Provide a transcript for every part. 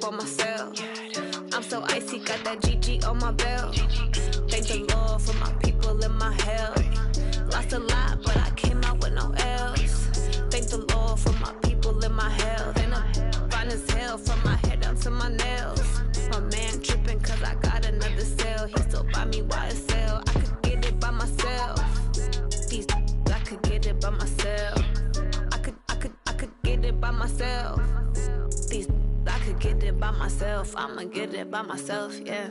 up on myself. I'm so icy, got that GG on my belt. Thank the Lord for my people in my health. Lost a lot, but I came out with no L's. Thank the Lord for my people in my health. And I'm fine as hell from my head down to my nails. My man tripping cause I got another cell. He still buy me YSL. I could get it by myself. These I could get it by myself. I could get it by myself. These I could get it by myself. I'ma get it by myself, yeah.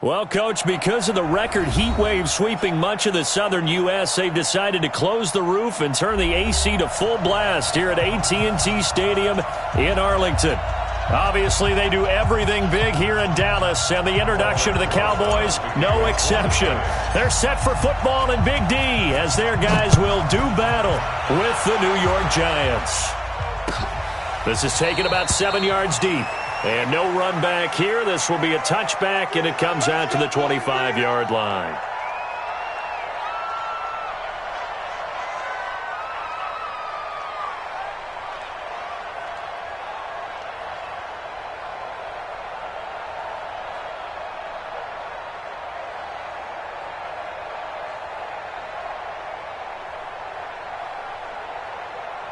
Well, Coach, because of the record heat wave sweeping much of the southern U.S., they've decided to close the roof and turn the AC to full blast here at AT&T Stadium in Arlington. Obviously, they do everything big here in Dallas, and the introduction to the Cowboys, no exception. They're set for football in Big D as their guys will do battle with the New York Giants. This is taken about 7 yards deep. And no run back here. This will be a touchback, and it comes out to the 25-yard line.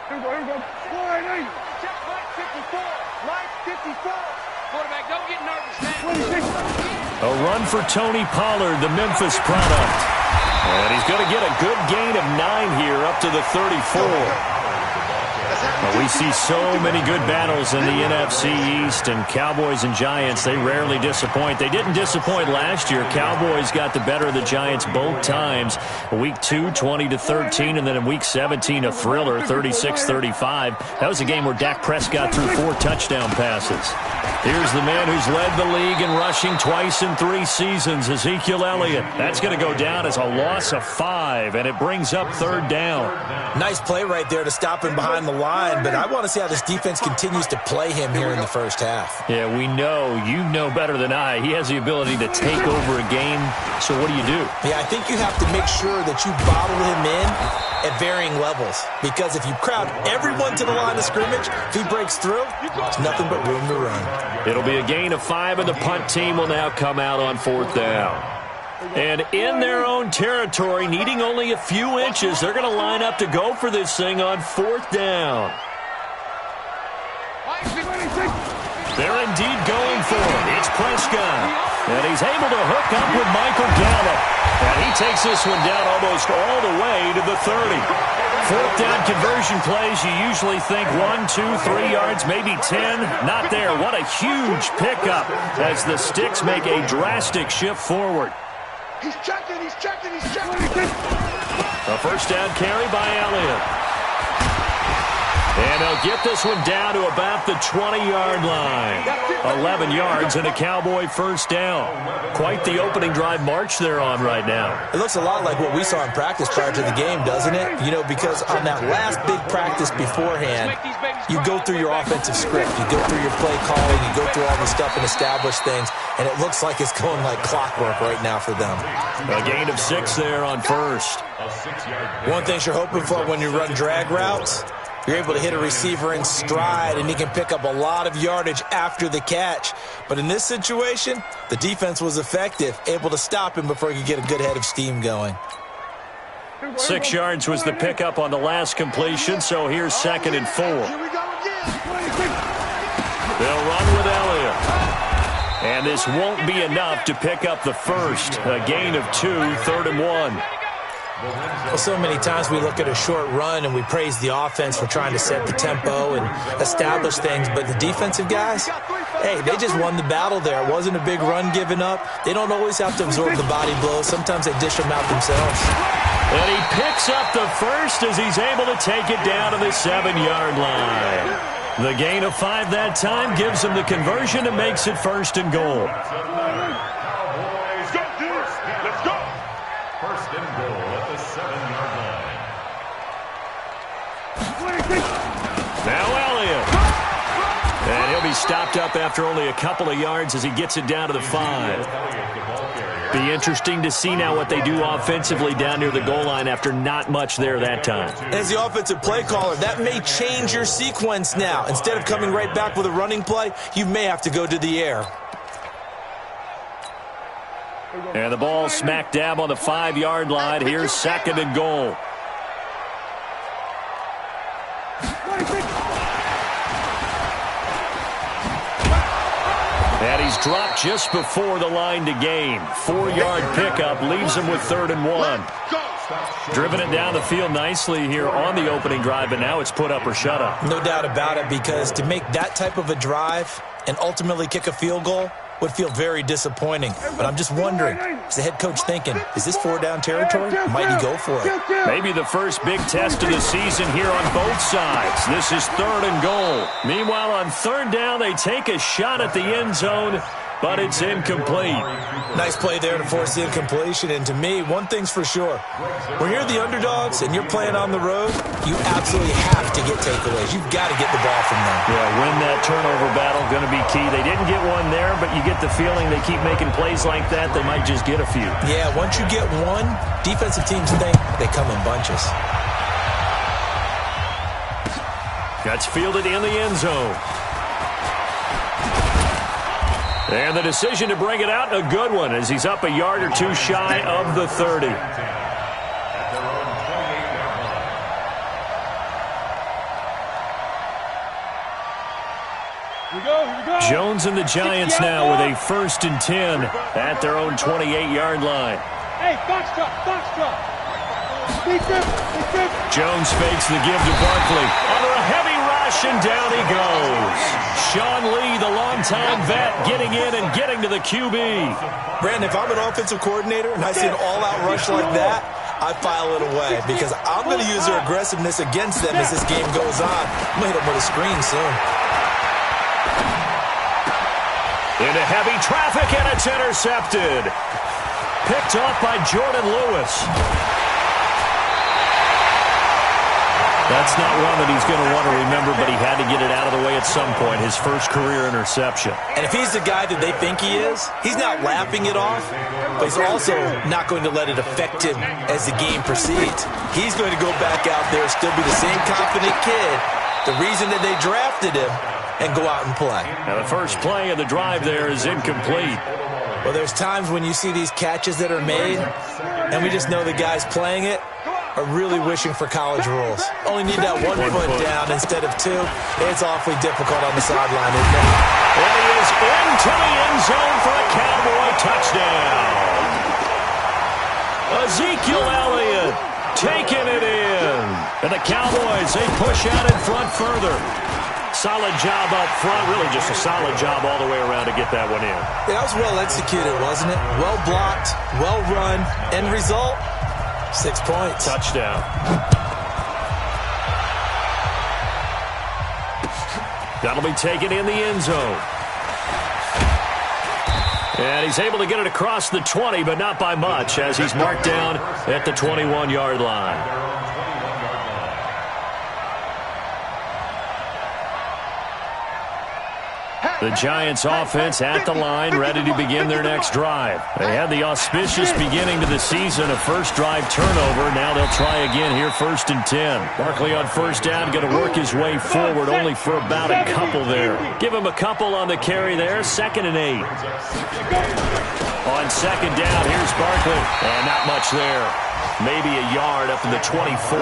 Here we go. 480. Check right 54. Right 54. Quarterback, don't get nervous now. A run for Tony Pollard, the Memphis product. And he's going to get a good gain of 9 here up to the 34. We see so many good battles in the NFC East, and Cowboys and Giants, they rarely disappoint. They didn't disappoint last year. Cowboys got the better of the Giants both times. Week 2, 20-13, and then in Week 17, a thriller, 36-35. That was a game where Dak Prescott threw 4 touchdown passes. Here's the man who's led the league in rushing twice in 3 seasons, Ezekiel Elliott. That's going to go down as a loss of 5, and it brings up 3rd down. Nice play right there to stop him behind the line, but I want to see how this defense continues to play him here in the first half. Yeah, we know. You know better than I. He has the ability to take over a game, so what do you do? Yeah, I think you have to make sure that you bottle him in at varying levels, because if you crowd everyone to the line of scrimmage, if he breaks through, there's nothing but room to run. It'll be a gain of 5, and the punt team will now come out on 4th down. And in their own territory, needing only a few inches, they're going to line up to go for this thing on 4th down. They're indeed going for it. It's Prescott. And he's able to hook up with Michael Gallup. And he takes this one down almost all the way to the 30. 4th down conversion plays, you usually think 1, 2, 3 yards, maybe 10. Not there. What a huge pickup as the Sticks make a drastic shift forward. He's checking. A 1st down carry by Elliott. And they'll get this one down to about the 20-yard line. 11 yards and a Cowboy 1st down. Quite the opening drive march they're on right now. It looks a lot like what we saw in practice prior to the game, doesn't it? You know, because on that last big practice beforehand, you go through your offensive script. You go through your play calling. You go through all this stuff and establish things. And it looks like it's going like clockwork right now for them. A gain of 6 there on 1st. One thing you're hoping for when you run drag routes, you're able to hit a receiver in stride, and he can pick up a lot of yardage after the catch. But in this situation, the defense was effective, able to stop him before he could get a good head of steam going. 6 yards was the pickup on the last completion, so here's 2nd and 4. They'll run with Elliott. And this won't be enough to pick up the 1st. A gain of 2, 3rd and 1. Well, so many times we look at a short run and we praise the offense for trying to set the tempo and establish things, but the defensive guys, hey, they just won the battle there. It wasn't a big run given up. They don't always have to absorb the body blows. Sometimes they dish them out themselves. And he picks up the 1st as he's able to take it down to the 7-yard line. The gain of 5 that time gives him the conversion and makes it 1st and goal. Now Elliott. And he'll be stopped up after only a couple of yards as he gets it down to the 5. Be interesting to see now what they do offensively down near the goal line after not much there that time. As the offensive play caller, that may change your sequence now. Instead of coming right back with a running play, you may have to go to the air. And the ball smack dab on the 5-yard line. Here's 2nd and goal. And he's dropped just before the line to gain. 4-yard pickup leaves him with 3rd and 1. Driven it down the field nicely here on the opening drive, but now it's put up or shut up. No doubt about it, because to make that type of a drive and ultimately kick a field goal would feel very disappointing. But I'm just wondering, is the head coach thinking, is this 4-down territory? Might he go for it? Maybe the first big test of the season here on both sides. This is 3rd and goal. Meanwhile, on 3rd down, they take a shot at the end zone, but it's incomplete. Nice play there to force the incompletion. And to me, one thing's for sure. When you're the underdogs and you're playing on the road, you absolutely have to get takeaways. You've got to get the ball from them. Yeah, win that turnover battle, going to be key. They didn't get one there, but you get the feeling they keep making plays like that, they might just get a few. Yeah, once you get one, defensive teams think they come in bunches. That's fielded in the end zone. And the decision to bring it out, a good one, as he's up a yard or two shy of the 30. Here we go. Jones and the Giants now with a 1st and 10 at their own 28-yard line. Hey, box drop. Jones fakes the give to Barkley. Under a heavy rush, and down he goes. Sean Lee, the longtime vet, getting in and getting to the QB. Brandon, if I'm an offensive coordinator and I see an all-out rush like that, I file it away because I'm going to use their aggressiveness against them as this game goes on. I'm going to hit them with a screen soon. Into heavy traffic, and it's intercepted. Picked off by Jordan Lewis. That's not one that he's going to want to remember, but he had to get it out of the way at some point, his first career interception. And if he's the guy that they think he is, he's not laughing it off, but he's also not going to let it affect him as the game proceeds. He's going to go back out there, still be the same confident kid, the reason that they drafted him, and go out and play. Now the first play of the drive there is incomplete. Well, there's times when you see these catches that are made, and we just know the guys playing it are really wishing for college rules. Only need that one foot down instead of 2. It's awfully difficult on the sideline, isn't it? And he is into the end zone for a Cowboy touchdown. Ezekiel Elliott taking it in. And the Cowboys, they push out in front further. Solid job up front, really just a solid job all the way around to get that one in. Yeah, that was well executed, wasn't it? Well blocked, well run. End result, 6 points. Touchdown. That'll be taken in the end zone. And he's able to get it across the 20, but not by much, as he's marked down at the 21-yard line. The Giants offense at the line, ready to begin their next drive. They had the auspicious beginning to the season, a first drive turnover. Now they'll try again here, 1st and 10. Barkley on 1st down, going to work his way forward, only for about a couple there. Give him a couple on the carry there, 2nd and 8. On 2nd down, here's Barkley, and not much there. Maybe a yard up to the 24.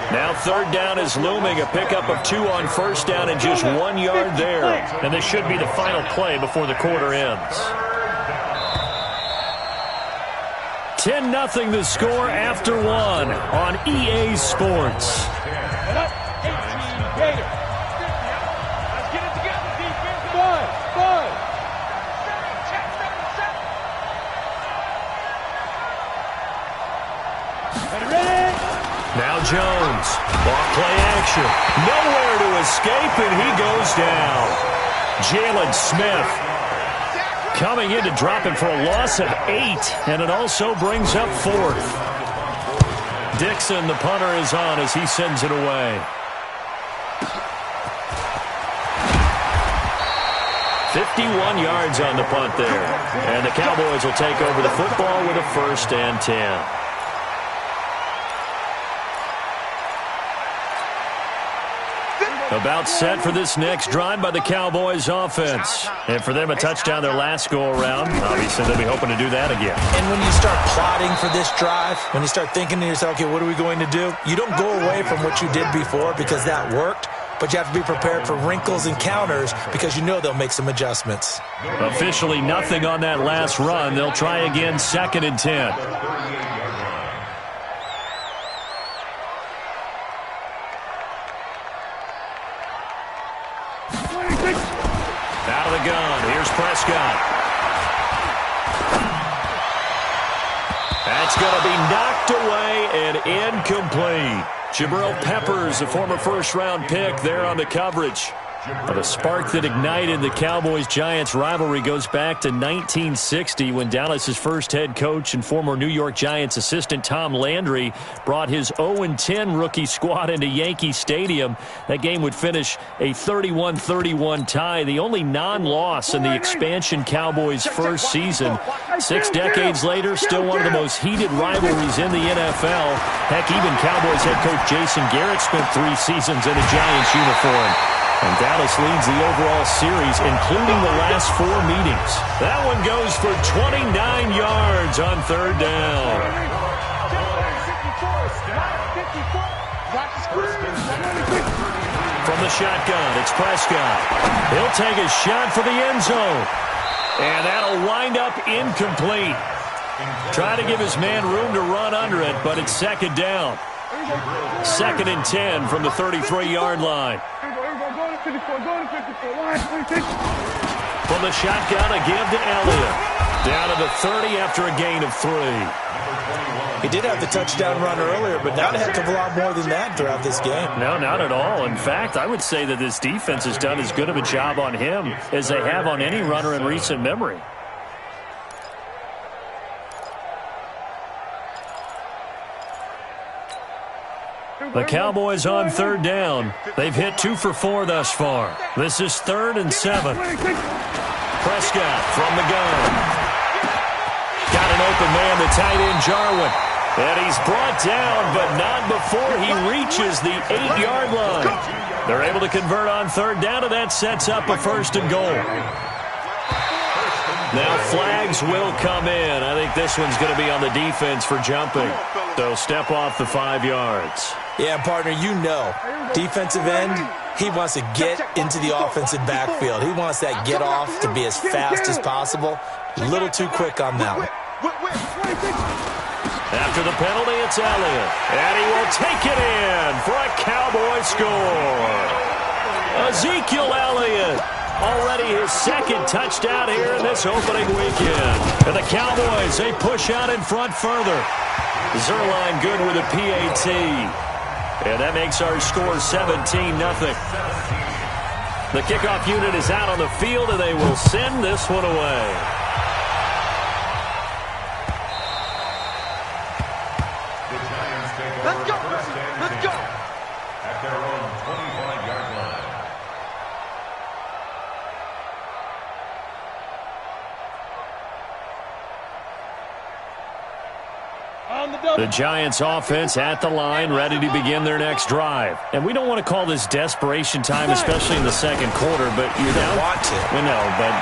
Now 3rd down is looming, a pickup of 2 on 1st down and just 1 yard there. And this should be the final play before the quarter ends. 10-0 the score after 1 on EA Sports. Now Jones, off play action, nowhere to escape, and he goes down. Jalen Smith coming in to drop him for a loss of 8, and it also brings up 4th. Dixon, the punter, is on as he sends it away. 51 yards on the punt there. And the Cowboys will take over the football with a 1st and 10. About set for this next drive by the Cowboys offense. And for them, a touchdown their last go-around. Obviously, they'll be hoping to do that again. And when you start plotting for this drive, when you start thinking to yourself, okay, what are we going to do? You don't go away from what you did before because that worked, but you have to be prepared for wrinkles and counters because you know they'll make some adjustments. Officially nothing on that last run. They'll try again, 2nd and 10. Out of the gun. Here's Prescott. That's going to be knocked away and incomplete. Jabril Peppers, a former first-round pick, there on the coverage. But a spark that ignited the Cowboys-Giants rivalry goes back to 1960 when Dallas's first head coach and former New York Giants assistant Tom Landry brought his 0-10 rookie squad into Yankee Stadium. That game would finish a 31-31 tie, the only non-loss in the expansion Cowboys' first season. 6 decades later, still one of the most heated rivalries in the NFL. Heck, even Cowboys head coach Jason Garrett spent 3 seasons in a Giants uniform. And Dallas leads the overall series, including the last 4 meetings. That one goes for 29 yards on 3rd down. From the shotgun, it's Prescott. He'll take a shot for the end zone. And that'll wind up incomplete. Try to give his man room to run under it, but it's 2nd down. 2nd and 10 from the 33-yard line. From the shotgun, a give to Elliott. Down to the 30 after a gain of 3. He did have the touchdown run earlier, but not a heck of a lot more than that throughout this game. No, not at all. In fact, I would say that this defense has done as good of a job on him as they have on any runner in recent memory. The Cowboys on 3rd down. They've hit 2 for 4 thus far. This is 3rd and 7. Prescott from the gun. Got an open man, the tight end Jarwin. And he's brought down, but not before he reaches the 8-yard line. They're able to convert on 3rd down, and that sets up a 1st and goal. Now flags will come in. I think this one's going to be on the defense for jumping. So step off the 5 yards. Yeah, partner, you know, defensive end, he wants to get into the offensive backfield. He wants that get off to be as fast as possible. A little too quick on that one. After the penalty, it's Elliott. And he will take it in for a Cowboy score. Ezekiel Elliott. Already his 2nd touchdown here in this opening weekend. And the Cowboys, they push out in front further. Zerline good with a PAT. And that makes our score 17-0. The kickoff unit is out on the field, and they will send this one away. Let's go! Let's go! At their own 25-yard line. The Giants offense at the line, ready to begin their next drive. And we don't want to call this desperation time, especially in the 2nd quarter, but you're down. Want to. We know, but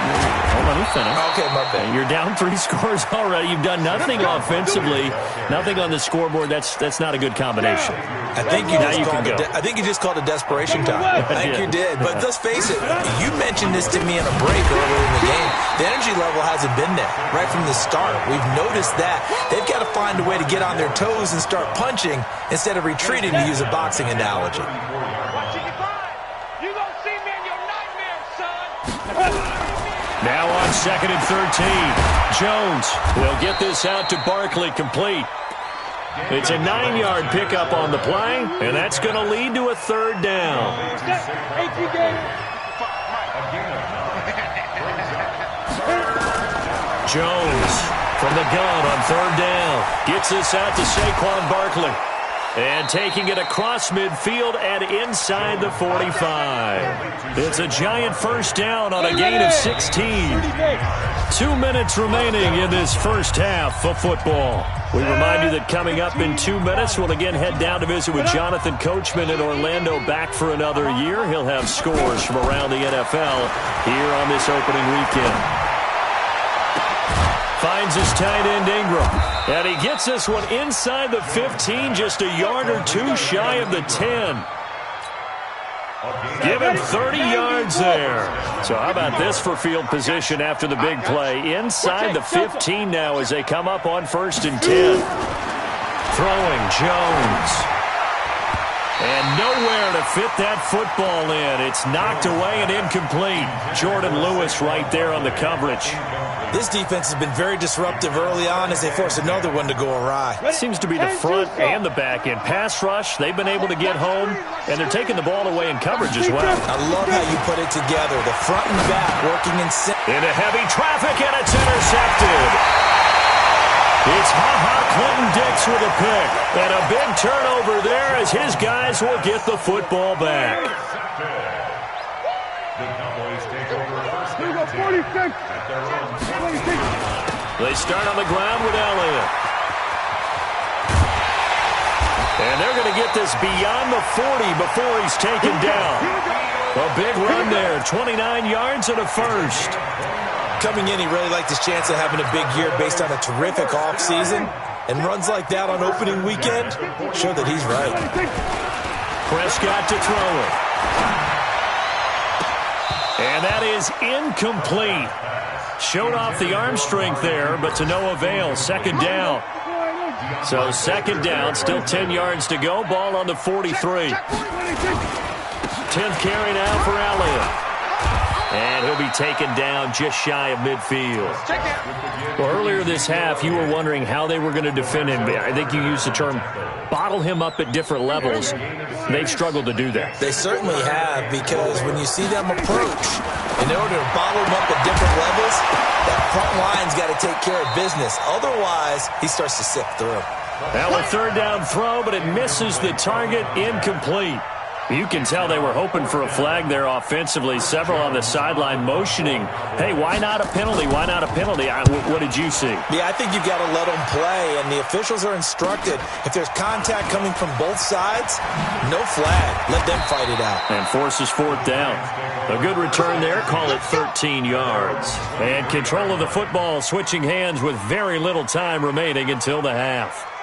hold on, let me finish. Okay, my bad. You're down 3 scores already. You've done nothing offensively, nothing on the scoreboard. That's not a good combination. I think you just called it desperation time. I think you did. But let's face it, you mentioned this to me in a break earlier in the game. The energy level hasn't been there right from the start. We've noticed that. They've got to find a way to get on their toes and start punching instead of retreating, to use a boxing analogy. You gonna see me in your nightmares, son. Now on 2nd and 13. Jones will get this out to Barkley, complete. It's a 9-yard pickup on the play, and that's going to lead to a 3rd down. Jones from the gun on 3rd down. Gets this out to Saquon Barkley. And taking it across midfield and inside the 45. It's a giant first down on a gain of 16. 2 minutes remaining in this first half of football. We remind you that coming up in 2 minutes, we'll again head down to visit with Jonathan Coachman in Orlando, back for another year. He'll have scores from around the NFL here on this opening weekend. Finds his tight end Ingram. And he gets this one inside the 15, just a yard or two shy of the 10. Give him 30 yards there. So how about this for field position after the big play? Inside the 15 now as they come up on 1st and 10. Throwing Jones. And nowhere to fit that football in. It's knocked away and incomplete. Jordan Lewis right there on the coverage. This defense has been very disruptive early on as they force another one to go awry. Seems to be the front and the back end. Pass rush, they've been able to get home, and they're taking the ball away in coverage as well. I love how you put it together. The front and back working in sync. Into heavy traffic, and it's intercepted. It's Clinton Dix with a pick. And a big turnover there as his guys will get the football back. The Cowboys take over first and 10 at their own 26. They start on the ground with Elliott. And they're going to get this beyond the 40 before he's taken down. A big run there, 29 yards and a first. Coming in, he really liked his chance of having a big year based on a terrific offseason. And runs like that on opening weekend show that he's right. Prescott to throw it. And that is incomplete. Showed off the arm strength there, but to no avail. Second down. So second down, still 10 yards to go. Ball on the 43. 10th carry now for Elliott. And he'll be taken down just shy of midfield. Well, earlier this half, you were wondering how they were going to defend him. I think you used the term bottle him up at different levels. They've struggled to do that. They certainly have, because when you see them approach, in order to bottle him up at different levels, that front line's got to take care of business. Otherwise, he starts to sift through. Now a third down throw, but it misses the target, incomplete. You can tell they were hoping for a flag there offensively. Several on the sideline motioning, hey, why not a penalty? Why not a penalty? What did you see? Yeah, I think you've got to let them play, and the officials are instructed. If there's contact coming from both sides, no flag. Let them fight it out. And forces fourth down. A good return there. Call it 13 yards. And control of the football switching hands with very little time remaining until the half.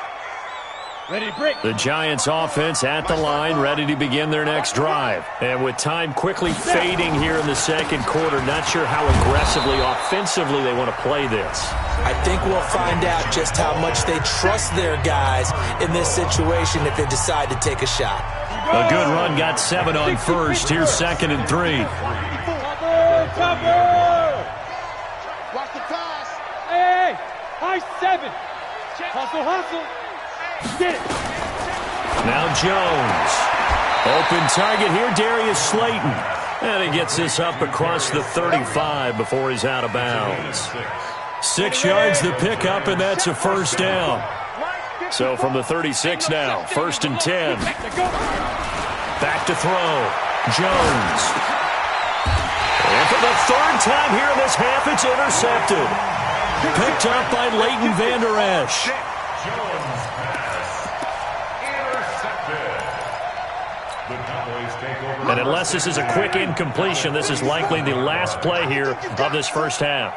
The Giants offense at the line, ready to begin their next drive. And with time quickly fading here in the second quarter, not sure how aggressively, offensively they want to play this. I think we'll find out just how much they trust their guys in this situation if they decide to take a shot. A good run, got 7 on first. Here's 2nd and 3. Watch the toss. Hey, high 7. Hustle. Get it. Now Jones. Open target here, Darius Slayton. And he gets this up across the 35 before he's out of bounds. 6 yards the pickup, and that's a first down. So from the 36 now, 1st and 10. Back to throw. Jones. And for the third time here in this half, it's intercepted. Picked up by Leighton Vander Esch. And unless this is a quick incompletion, this is likely the last play here of this first half.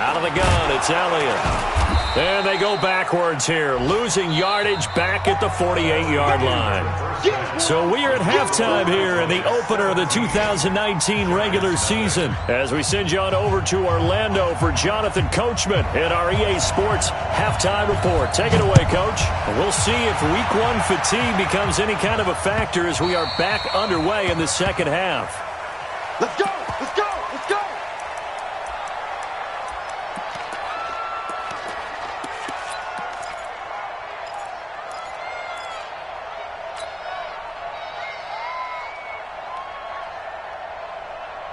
Out of the gun, it's Elliott. And they go backwards here, losing yardage back at the 48-yard line. So we are at halftime here in the opener of the 2019 regular season, as we send you on over to Orlando for Jonathan Coachman in our EA Sports halftime report. Take it away, Coach. We'll see if Week 1 fatigue becomes any kind of a factor as we are back underway in the second half. Let's go.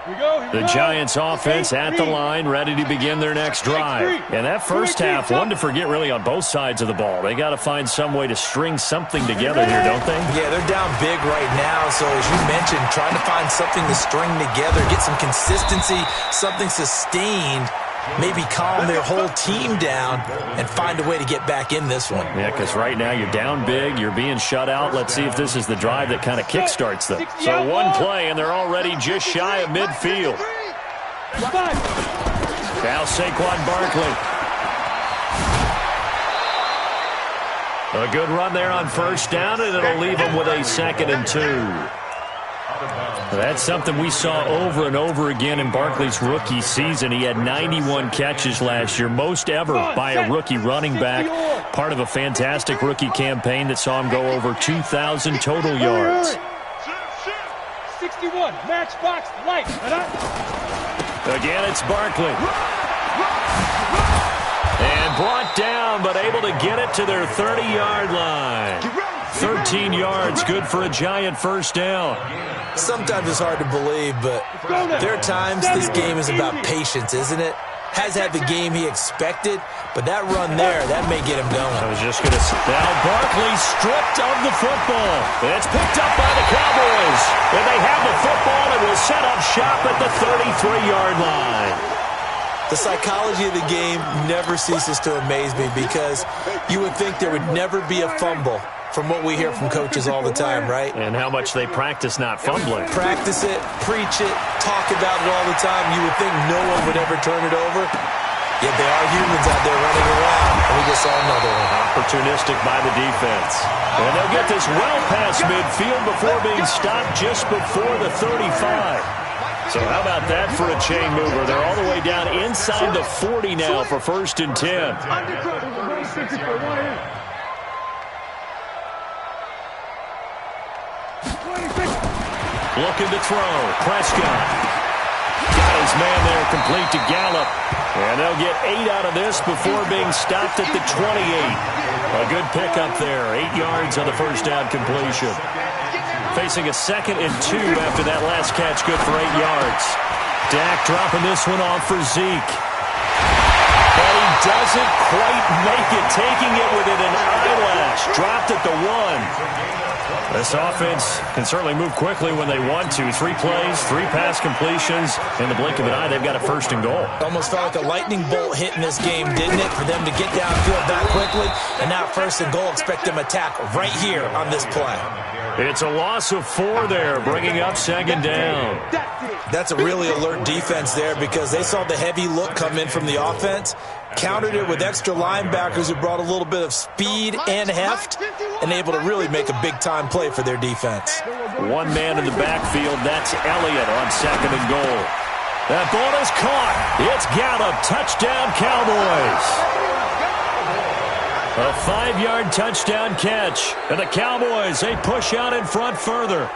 Here we go. The Giants offense at the line, ready to begin their next drive. And that first half, one to forget really on both sides of the ball. They got to find some way to string something together here, don't they? Yeah, they're down big right now. So as you mentioned, trying to find something to string together, get some consistency, something sustained, maybe calm their whole team down and find a way to get back in this one. Yeah, because right now you're down big, you're being shut out. Let's see if this is the drive that kind of kickstarts them. So one play, and they're already just shy of midfield. Now Saquon Barkley. A good run there on first down, and it'll leave them with a 2nd and 2. That's something we saw over and over again in Barkley's rookie season. He had 91 catches last year, most ever by a rookie running back. Part of a fantastic rookie campaign that saw him go over 2,000 total yards. 61, matchbox, light. Again, it's Barkley. And brought down, but able to get it to their 30-yard line. 13 yards, good for a Giant first down. Sometimes it's hard to believe, but there are times this game is about patience, isn't it? Has had the game he expected, but that run there, that may get him going. I was just going to say. Now Barkley stripped of the football. It's picked up by the Cowboys. And they have the football and will set up shop at the 33-yard line. The psychology of the game never ceases to amaze me because you would think there would never be a fumble from what we hear from coaches all the time, right? And how much they practice not fumbling. Practice it, preach it, talk about it all the time. You would think no one would ever turn it over. Yet there are humans out there running around, and we just saw another one. Opportunistic by the defense. And they'll get this well past midfield before being stopped just before the 35. So how about that for a chain mover? They're all the way down inside the 40 now for 1st and 10. Looking to throw. Prescott. Got his man there, complete to Gallup. And they'll get 8 out of this before being stopped at the 28. A good pickup there. 8 yards on the first down completion. Facing a 2nd and 2 after that last catch, good for 8 yards. Dak dropping this one off for Zeke. But he doesn't quite make it, taking it within an eyelash. Dropped at the 1. This offense can certainly move quickly when they want to. 3 plays, 3 pass completions. In the blink of an eye, they've got a 1st and goal. Almost felt like a lightning bolt hit in this game, didn't it? For them to get downfield that quickly. And now 1st and goal, expect them to attack right here on this play. It's a loss of 4 there, bringing up 2nd down. That's a really alert defense there because they saw the heavy look come in from the offense, countered it with extra linebackers who brought a little bit of speed and heft, and able to really make a big-time play for their defense. 1 man in the backfield, that's Elliott on 2nd and goal. That ball is caught. It's Gallup, touchdown Cowboys. A 5-yard touchdown catch. And the Cowboys, they push out in front further.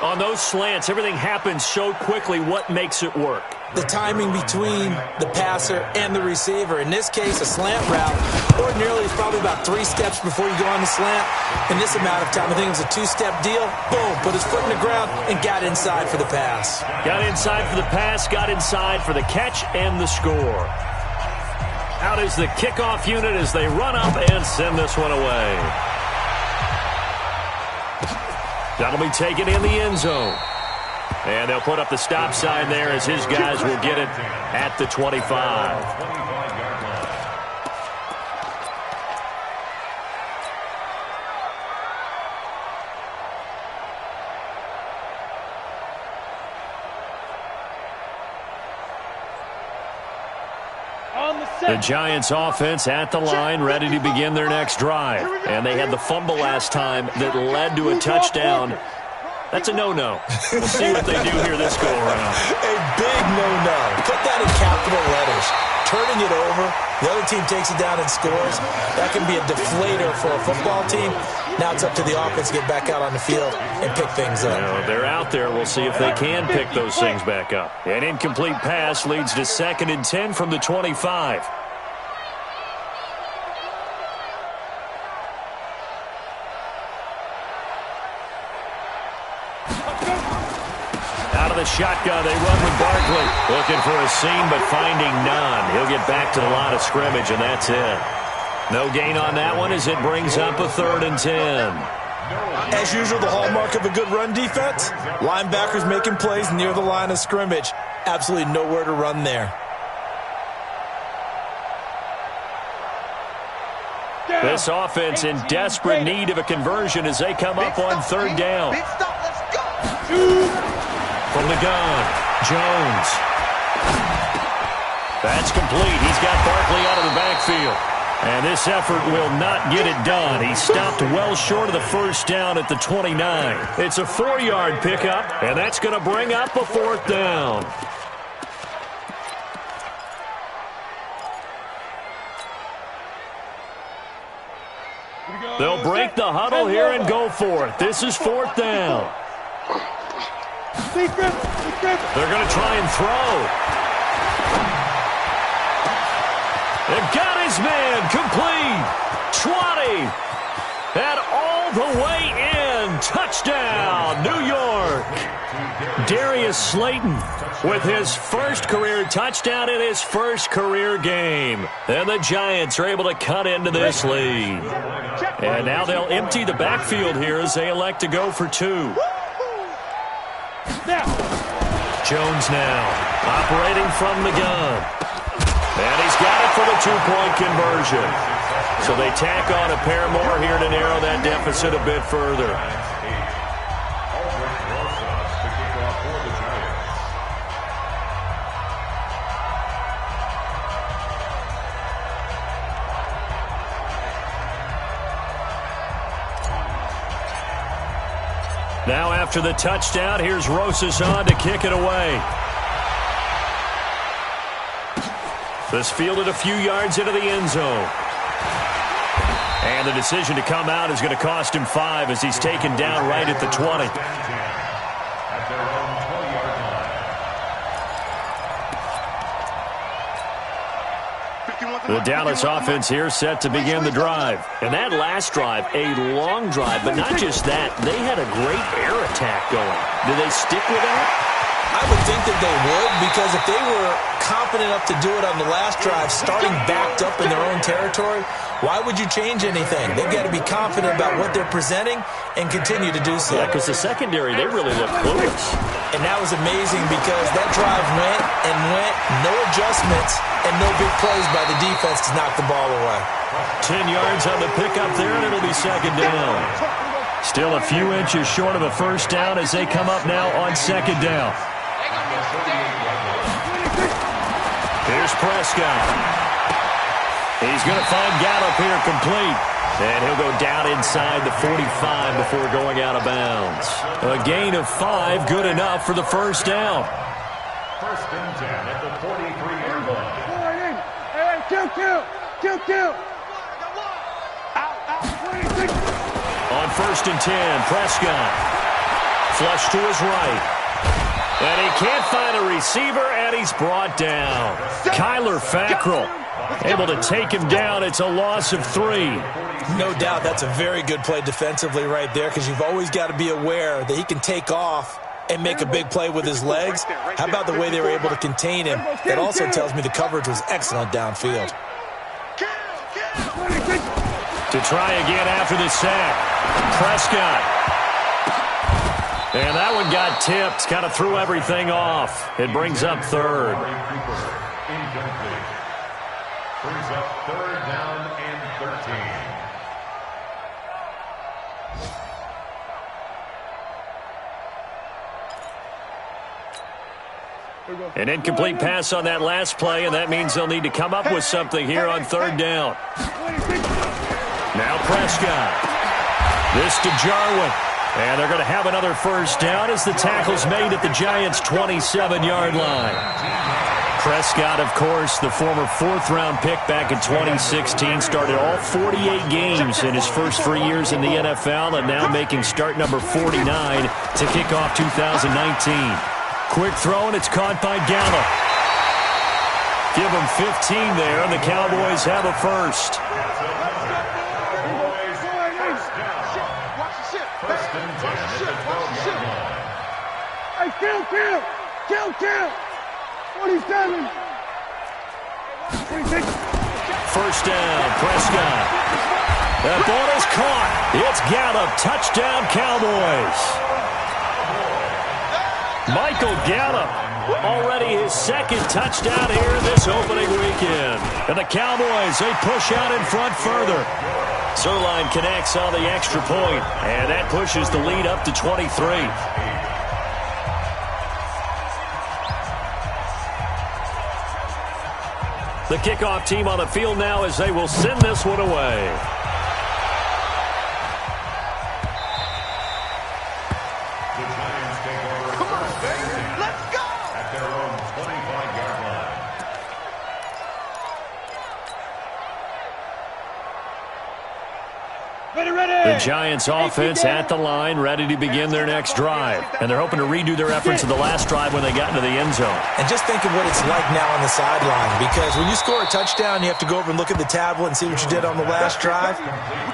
On those slants, everything happens so quickly. What makes it work? The timing between the passer and the receiver. In this case, a slant route. Ordinarily, it's probably about 3 steps before you go on the slant. In this amount of time, I think it was a 2-step deal. Boom, put his foot in the ground and got inside for the pass. Got inside for the pass, got inside for the catch and the score. Out is the kickoff unit as they run up and send this one away. That'll be taken in the end zone. And they'll put up the stop sign there as his guys will get it at the 25. The Giants offense at the line, ready to begin their next drive. And they had the fumble last time that led to a touchdown. That's a no-no. We'll see what they do here this go-around. A big no-no. Put that in capital letters. Turning it over, the other team takes it down and scores. That can be a deflator for a football team. Now it's up to the offense to get back out on the field and pick things up. Well, they're out there. We'll see if they can pick those things back up. An incomplete pass leads to 2nd and 10 from the 25. the shotgun. They run with Barkley. Looking for a seam, but finding none. He'll get back to the line of scrimmage, and that's it. No gain on that one as it brings up a 3rd and 10. As usual, the hallmark of a good run defense, linebackers making plays near the line of scrimmage. Absolutely nowhere to run there. This offense in desperate need of a conversion as they come up on 3rd down. From the gun, Jones. That's complete. He's got Barkley out of the backfield. And this effort will not get it done. He stopped well short of the 1st down at the 29. It's a 4-yard pickup, and that's going to bring up a 4th down. They'll break the huddle here and go for it. This is 4th down. They're going to try and throw. They've got his man complete. 20. And all the way in. Touchdown, New York. Darius Slayton with his first career touchdown in his first career game. And the Giants are able to cut into this lead. And now they'll empty the backfield here as they elect to go for 2. Jones now operating from the gun. And he's got it for the 2-point conversion. So they tack on a pair more here to narrow that deficit a bit further. Now after the touchdown, here's Rosas on to kick it away. This fielded a few yards into the end zone. And the decision to come out is going to cost him 5 as he's taken down right at the 20. The Dallas offense here set to begin the drive. And that last drive, a long drive, but not just that. They had a great air attack going. Do they stick with that? I would think that they would, because if they were confident enough to do it on the last drive, starting backed up in their own territory, why would you change anything? They've got to be confident about what they're presenting and continue to do so. Yeah, because the secondary, they really look clueless. And that was amazing because that drive went and went, no adjustments, and no big plays by the defense to knock the ball away. 10 yards on the pickup there, and it'll be 2nd down. Still a few inches short of a 1st down as they come up now on 2nd down. Here's Prescott. He's going to find Gallup here complete. And he'll go down inside the 45 before going out of bounds. A gain of 5, good enough for the 1st down. 1st and 10 at the 43-yard line. Kill. On 1st and 10, Prescott. Flush to his right. And he can't find a receiver, and he's brought down. Kyler Fackrell able to take him down. It's a loss of 3. No doubt that's a very good play defensively right there, because you've always got to be aware that he can take off and make a big play with his legs. How about the way they were able to contain him? That also tells me the coverage was excellent downfield. To try again after the sack, Prescott. And that one got tipped, kind of threw everything off. It brings up 3rd. Incomplete. Brings up 3rd down and 13. An incomplete pass on that last play, and that means they'll need to come up with something here on 3rd down. Now Prescott. This to Jarwin. And they're going to have another 1st down as the tackle's made at the Giants' 27-yard line. Prescott, of course, the former 4th-round pick back in 2016, started all 48 games in his first 3 years in the NFL, and now making start number 49 to kick off 2019. Quick throw, and it's caught by Gallup. Give him 15 there, and the Cowboys have a 1st. Kill. 47. 26. First down, Prescott. That ball is caught. It's Gallup. Touchdown, Cowboys. Michael Gallup, already his second touchdown here this opening weekend. And the Cowboys, they push out in front further. Zerline connects on the extra point, and that pushes the lead up to 23. The kickoff team on the field now as they will send this one away. The Giants offense at the line, ready to begin their next drive. And they're hoping to redo their efforts of the last drive when they got into the end zone. And just think of what it's like now on the sideline, because when you score a touchdown, you have to go over and look at the tablet and see what you did on the last drive.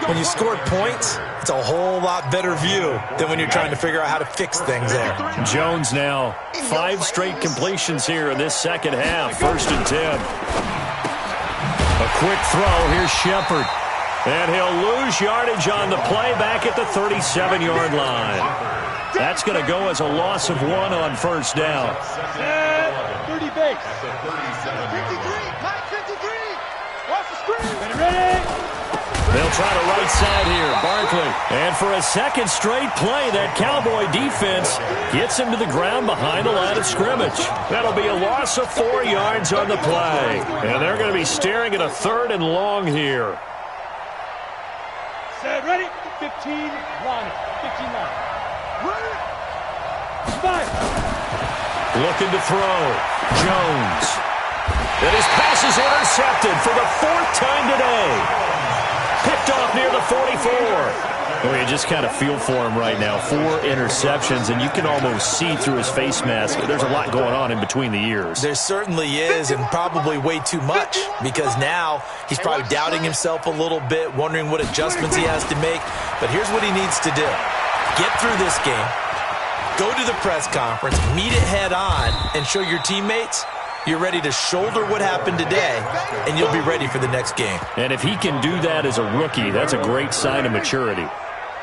When you scored points, it's a whole lot better view than when you're trying to figure out how to fix things there. Jones now, 5 straight completions here in this second half. 1st and 10. A quick throw. Here's Shepard. And he'll lose yardage on the play back at the 37-yard line. That's going to go as a loss of 1 on first down. 30 base. 53. Off the screen. Ready. They'll try to right side here. Barkley. And for a second straight play, that Cowboy defense gets him to the ground behind the line of scrimmage. That'll be a loss of 4 yards on the play. And they're going to be staring at a 3rd and long here. Set, ready. 15 line. 15 line. Ready. 5. Looking to throw. Jones. And his pass is intercepted for the 4th time today. Picked off near the 44. Well, you just kind of feel for him right now. 4 interceptions, and you can almost see through his face mask. There's a lot going on in between the ears. There certainly is, and probably way too much, because now he's probably doubting himself a little bit, wondering what adjustments he has to make. But here's what he needs to do. Get through this game, go to the press conference, meet it head on, and show your teammates you're ready to shoulder what happened today, and you'll be ready for the next game. And if he can do that as a rookie, that's a great sign of maturity.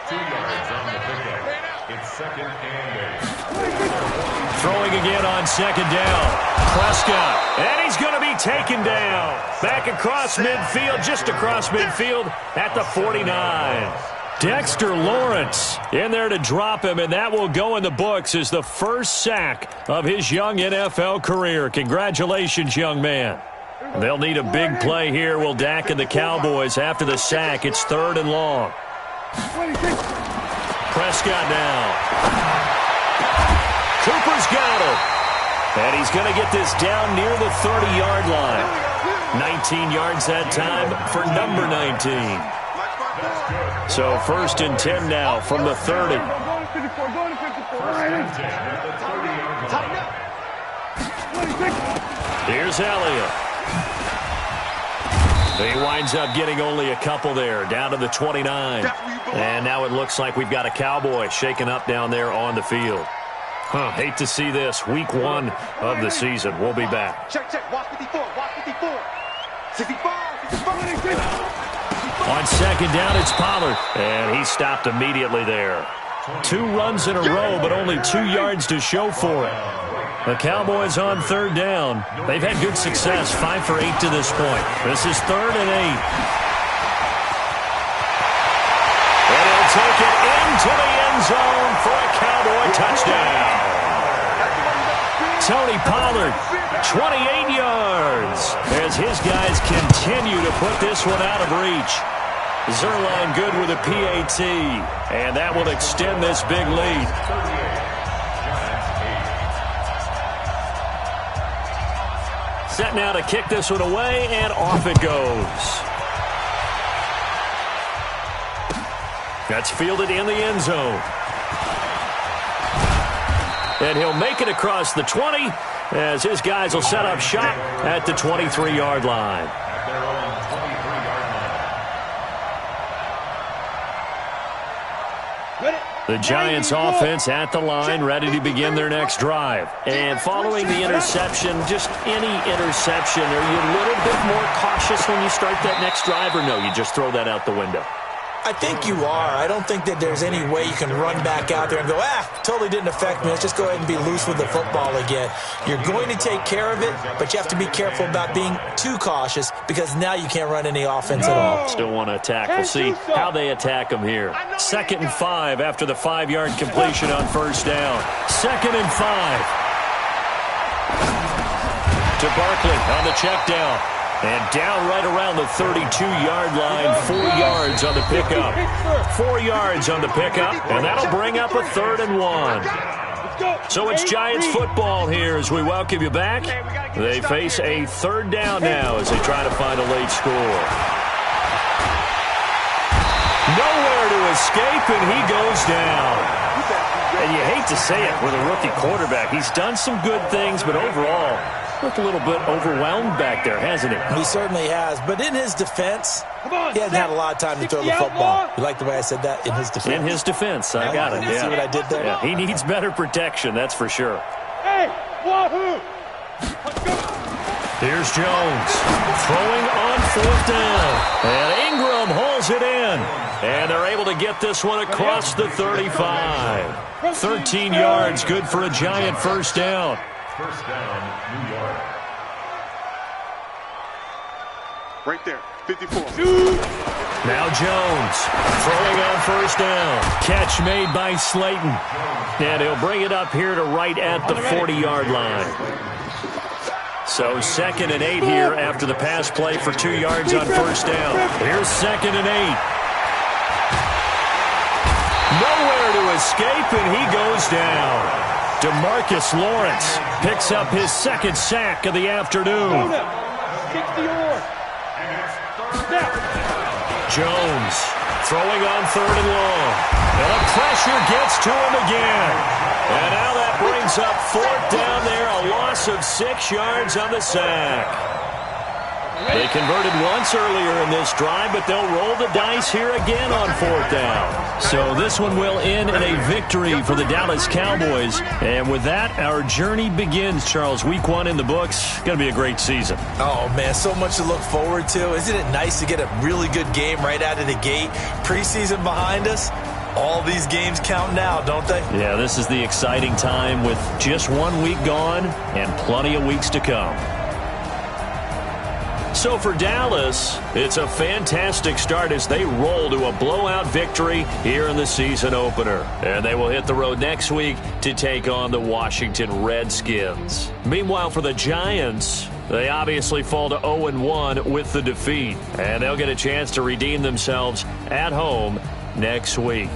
2 yards on the pickup. It's 2nd and 8. Throwing again on 2nd down. Prescott. And he's going to be taken down. Back across midfield, just across midfield at the 49. Dexter Lawrence in there to drop him, and that will go in the books as the first sack of his young NFL career. Congratulations, young man. They'll need a big play here. Will Dak and the Cowboys after the sack. It's 3rd and long. Prescott now. Cooper's got it. And he's going to get this down near the 30-yard line. 19 yards that time for number 19. So 1st and 10 now from the 30. Here's Elliott. He winds up getting only a couple there, down to the 29. And now it looks like we've got a Cowboy shaken up down there on the field. Hate to see this. Week 1 of the season. We'll be back. Check. Watch 54. Watch 54. 65. 65. On 2nd down, it's Pollard. And he stopped immediately there. 2 runs in a row, but only 2 yards to show for it. The Cowboys on 3rd down. They've had good success, 5 for 8 to this point. This is 3rd and 8. And he'll take it into the end zone for a Cowboy touchdown. Tony Pollard, 28 yards, as his guys continue to put this one out of reach. Zerline good with a PAT, and that will extend this big lead. Set now to kick this one away, and off it goes. That's fielded in the end zone. And he'll make it across the 20 as his guys will set up shop at the 23-yard line. Ready. The Giants offense at the line, ready to begin their next drive. And following the interception, just any interception, are you a little bit more cautious when you start that next drive, or no, you just throw that out the window? I think you are. I don't think that there's any way you can run back out there and go, totally didn't affect me. Let's just go ahead and be loose with the football again. You're going to take care of it, but you have to be careful about being too cautious because now you can't run any offense at all. Still want to attack. We'll see how they attack them here. 2nd and 5 after the 5-yard completion on first down. 2nd and 5. To Barkley on the check down. And down right around the 32-yard line, 4 yards on the pickup. 4 yards on the pickup, and that'll bring up a 3rd and 1. So it's Giants football here as we welcome you back. They face a 3rd down now as they try to find a late score. Nowhere to escape, and he goes down. And you hate to say it with a rookie quarterback. He's done some good things, but overall, looked a little bit overwhelmed back there, hasn't he? He certainly has. But in his defense, he hasn't had a lot of time to throw the football. You like the way I said that? In his defense. In his defense. I got it. You see what I did there? Yeah, he needs better protection, that's for sure. Hey, wahoo! Here's Jones throwing on 4th down. And Ingram hauls it in. And they're able to get this one across the 35. 13 yards, good for a Giant first down. First down, New York. Right there, 54. Now Jones throwing on first down. Catch made by Slayton. And he'll bring it up here to right at the 40-yard line. So 2nd and 8 here after the pass play for 2 yards on first down. Here's 2nd and 8. Nowhere to escape, and he goes down. DeMarcus Lawrence picks up his 2nd sack of the afternoon. Jones throwing on 3rd and long. And the pressure gets to him again. And now that brings up 4th down there, a loss of 6 yards on the sack. They converted once earlier in this drive, but they'll roll the dice here again on 4th down. So this one will end in a victory for the Dallas Cowboys. And with that, our journey begins, Charles. Week 1 in the books. Going to be a great season. Oh, man, so much to look forward to. Isn't it nice to get a really good game right out of the gate? Preseason behind us. All these games count now, don't they? Yeah, this is the exciting time with just 1 week gone and plenty of weeks to come. So for Dallas, it's a fantastic start as they roll to a blowout victory here in the season opener. And they will hit the road next week to take on the Washington Redskins. Meanwhile, for the Giants, they obviously fall to 0-1 with the defeat. And they'll get a chance to redeem themselves at home next week.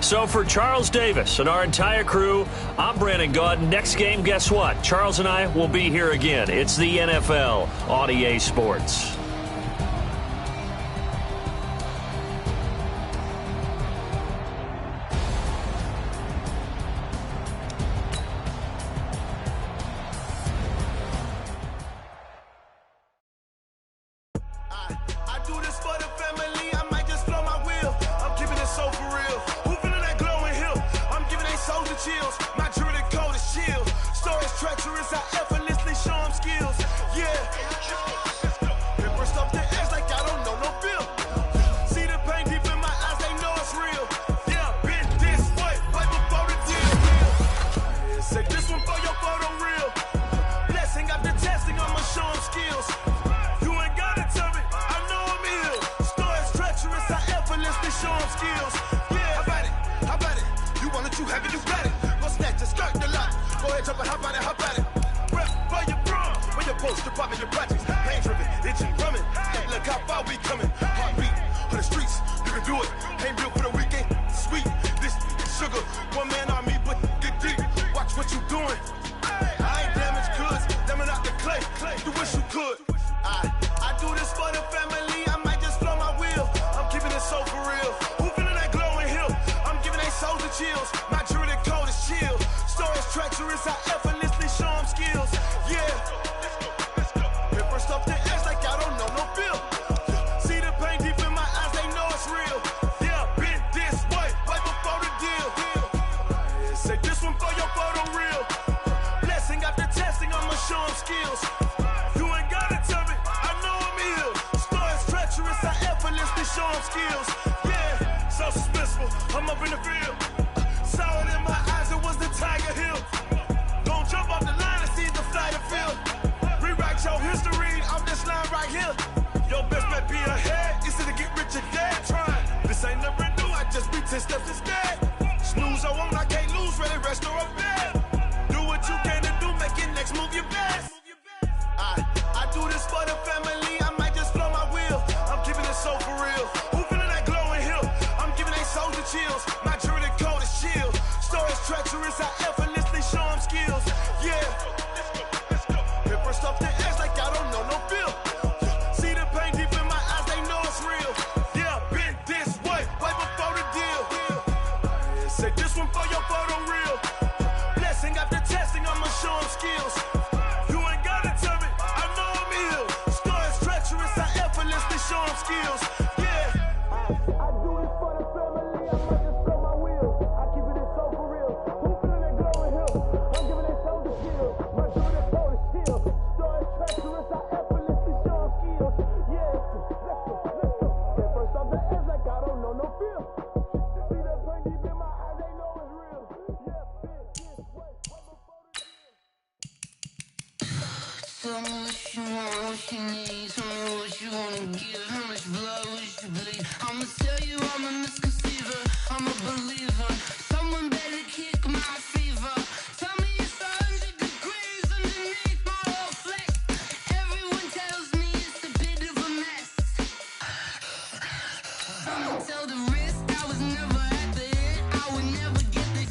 So for Charles Davis and our entire crew, I'm Brandon Gaudin. Next game, guess what? Charles and I will be here again. It's the NFL on EA Sports. I do this for the family. I might just blow my wheel. I'm keeping it so for real. Chills. My jewelry cold is chill. Stories treacherous, I effortlessly show them skills. Yeah. Paper stuff the edge like I don't know no feel. See the pain deep in my eyes, they know it's real. Yeah, been this way, right before the deal. Yeah, say this one for your photo real. Blessing after testing, I'ma show them skills. You ain't gotta tell me, I know I'm ill. Stories treacherous, I effortlessly show them skills. Yeah, how about it? How about it? You want it, you have it, you got it. Skirt the lot. Go ahead, jump it, hop on it, hop on it. Rep for your bro, for your poster, popping your projects. Pain driven, itching, drumming. Look how far we coming. Heartbeat for the streets, you can do it. Ain't built for the weekend, sweet. This sugar, one man army, but get deep. Watch what you doing. I ain't damaged goods, damn it out the clay. You wish you could. I do this for the family. I might just blow my wheel. I'm keeping it so for real. Who feeling that glowing hill? I'm giving they souls the chills. My jewelry cold is chill. Stories treacherous, I effortlessly show them skills. Yeah. Paper stuff the edge like I don't know no feel. See the pain deep in my eyes, they know it's real. Yeah, been this way. skills. Yeah, so suspenseful. I'm up in the field. Saw it in my eyes, it was the Tiger Hill. Don't jump off the line and see the flight of field. Rewrite your history off this line right here. Your best bet be ahead, easy to get rich or dead trying. This ain't never new, I just be 10 steps instead. Snooze I won't, I can't lose, ready, rest or a bed. Do what you can to do, make your next move your best. I do this for the family, I might just blow my wheel. I'm keeping it so for real. Who feeling that glowing hill? I'm giving they soldier chills. My jewelry code is chill. Stories treacherous, I effortlessly show them skills. Yeah. Paper stuff the edge like I don't know no feel. See the pain deep in my eyes, they know it's real. Yeah, been this way before the deal. Say this one for your photo reel. Blessing after testing, I'ma show them skills. You ain't gotta tell me, I know I'm ill. Stories treacherous, I effortlessly show them skills. Yeah. I do this for the family, I might just blow my wheel. I keep it so for real. Who feeling that glowing hill? I'm giving they soldier skills. My jewelry code is chill. Stories treacherous, I effortlessly show them skills. Yeah. Let's go. Get first off the edge like I don't know no feel. See the pain deep in my eyes, they know it's real. Yeah, this way before the deal. Tell me what you want, what you need. Tell me what you wanna give. How much blood would you bleed? I'ma tell you I'm a misconceiver. I'm a believer. Someone better kick my fever. Tell me it's 100 degrees underneath my whole flesh. Everyone tells me it's a bit of a mess. I'ma tell the risk I was never at the end. I would never get it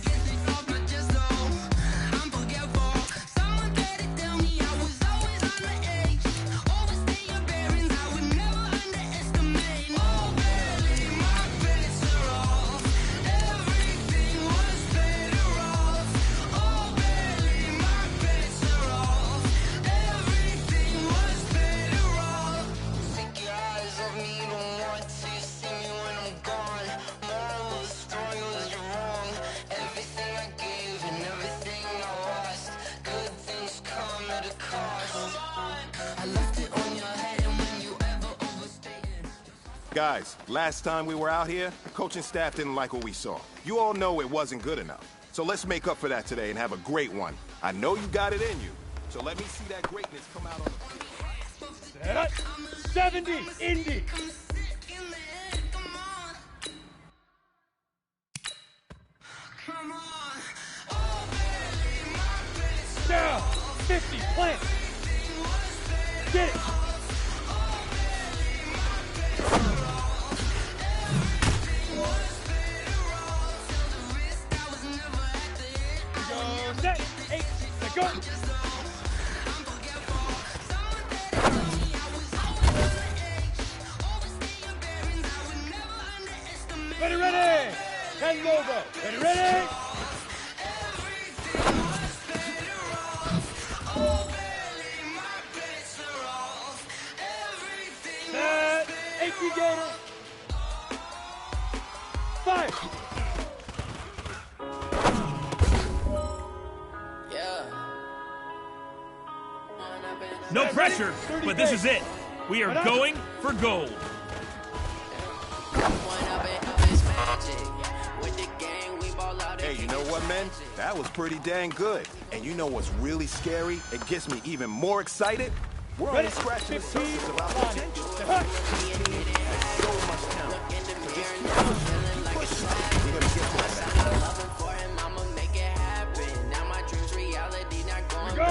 off my chest though. I'm forgetful. Someone better tell me I was always on the edge. Overstay your bearings, I would never underestimate. Oh baby, my bets are off. Everything was better off. Oh baby, my bets are off. Everything was better off. Take your eyes off me, don't want to see me when I'm gone. Moral of the story was you're wrong. Everything I gave and everything I lost. Good things come at a cost. I left it on your head and when you ever overstay it. Guys, last time we were out here, the coaching staff didn't like what we saw. You all know it wasn't good enough. So let's make up for that today and have a great one. I know you got it in you. So let me see that greatness come out on the field. Set. 70, Indy. Come sit in the head, come on. Come on. Oh baby, my bets are Down. 50, plant. Get it. Go set. 8. Let go. Ready. And Lobo. Ready. Set. 18 Gator. 5. No pressure, but this is it. We are going for gold. Hey, you know what, man? That was pretty dang good. And you know what's really scary? It gets me even more excited. We're only scratching the surface of our potential. So much talent. We're gonna get to that. Go.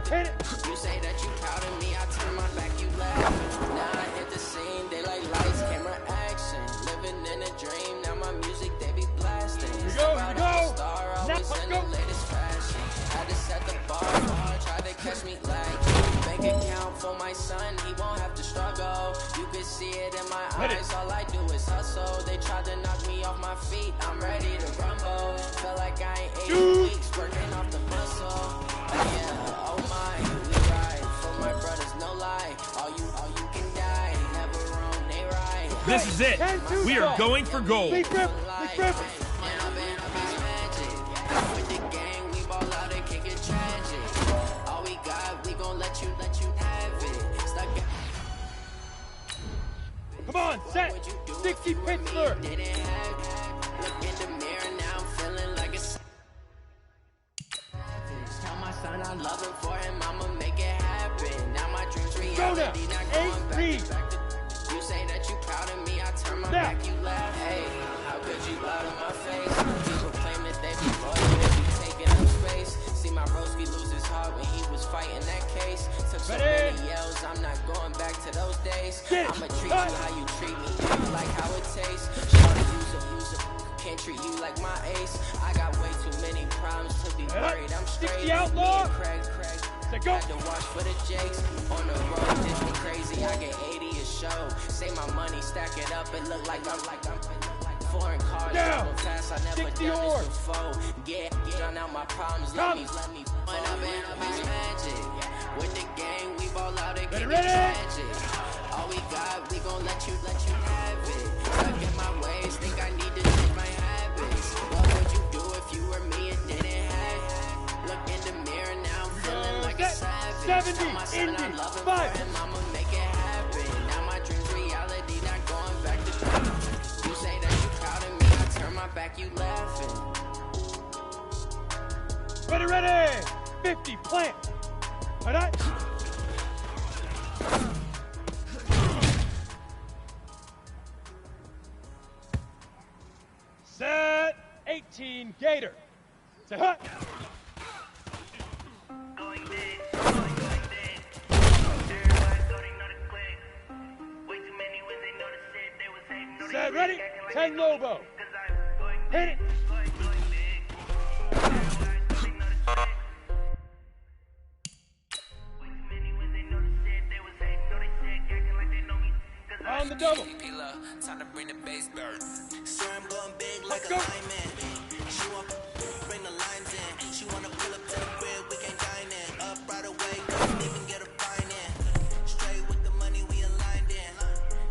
Hit it. You say that you proud of me, I turn my back, you laugh. Now I hit the scene, they like lights, camera, action. Living in a dream, now my music, they be blasting. Here we go. Star, always in the latest fashion. I just set the bar hard, try to catch me lacking. Bank account for my son, he won't have to struggle. You can see it in my eyes, all I do is hustle. They tried to knock me off my feet, I'm ready to rumble. Feel like I ain't 8 weeks working off the muscle. Yeah, oh my, we ride for my brothers, no lie. All you can die, never wrong, they right. This is it. We are going for gold. Big grip. With the gang, we ball out and kick it tragic. All we got, we gon' let you have it. Stuck Come on, set. 60 Pittsburgh. Look in the mirror, now I'm feeling like it's. Tell my son I love him for him, I'ma make it happen. Now my dreams reality, not going back to. You say that you proud of me, I turn my back, you laugh. Hey, how could you lie to my face? People claim that they be loyal, they be taking up space. See my broski lose his heart when he was fighting that case. Took so many yells, I'm not going back to those days. I'ma treat you how you treat me, you like how it tastes. Shawty, use a, can't treat you like my ace. I got way too many problems to be worried, I'm straight. The outlaw. Craig. Had to watch for the Jakes. On the road, this be crazy, I get 80 a show. Say my money, stack it up, it look like I'm foreign cars, travel fast, I never done this before. Get done out my problems, let me run up and magic. With the game, we ball out, it can be tragic. All we got, we gon' let you have it. Stuck in my ways, think I need to change my habits. What would you do if you were me and didn't have? Look in the mirror, now I'm feeling like a savage. 70, my son, I love him for him, I'ma make it happen. Now my dreams reality, not going back to you say that you proud of me, I turn my back, you laughing. Ready, 50, plant. All right. Set, 18, Gator. Set, hut. Going big. Everybody thought they know the click. Way too many when they know the shit, they was hating. No, Set, ready, 10, Lobo. Hit it. On the double. Time to bring the bass bird. So I'm going big like a lineman. She want bring the lines in. She wanna pull up to the crib, we can dine in. Up right away, couldn't even get a fine in. Straight with the money we aligned in.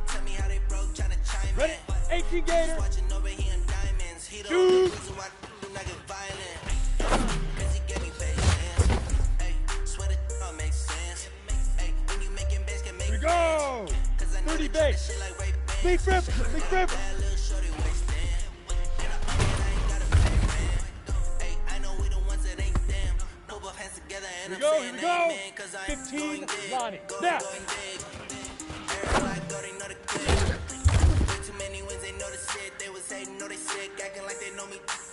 Tell me how they broke, tryna chime in. Ready, 18 Gator. Watching over here in diamonds. He don't know the reason why do not get violent. Cause he gave me patience. Hey, swear the all makes sense. Hey, when you making bass can make Here we go. 30 base. Big flip. Here we go. 15, Lonnie. Now.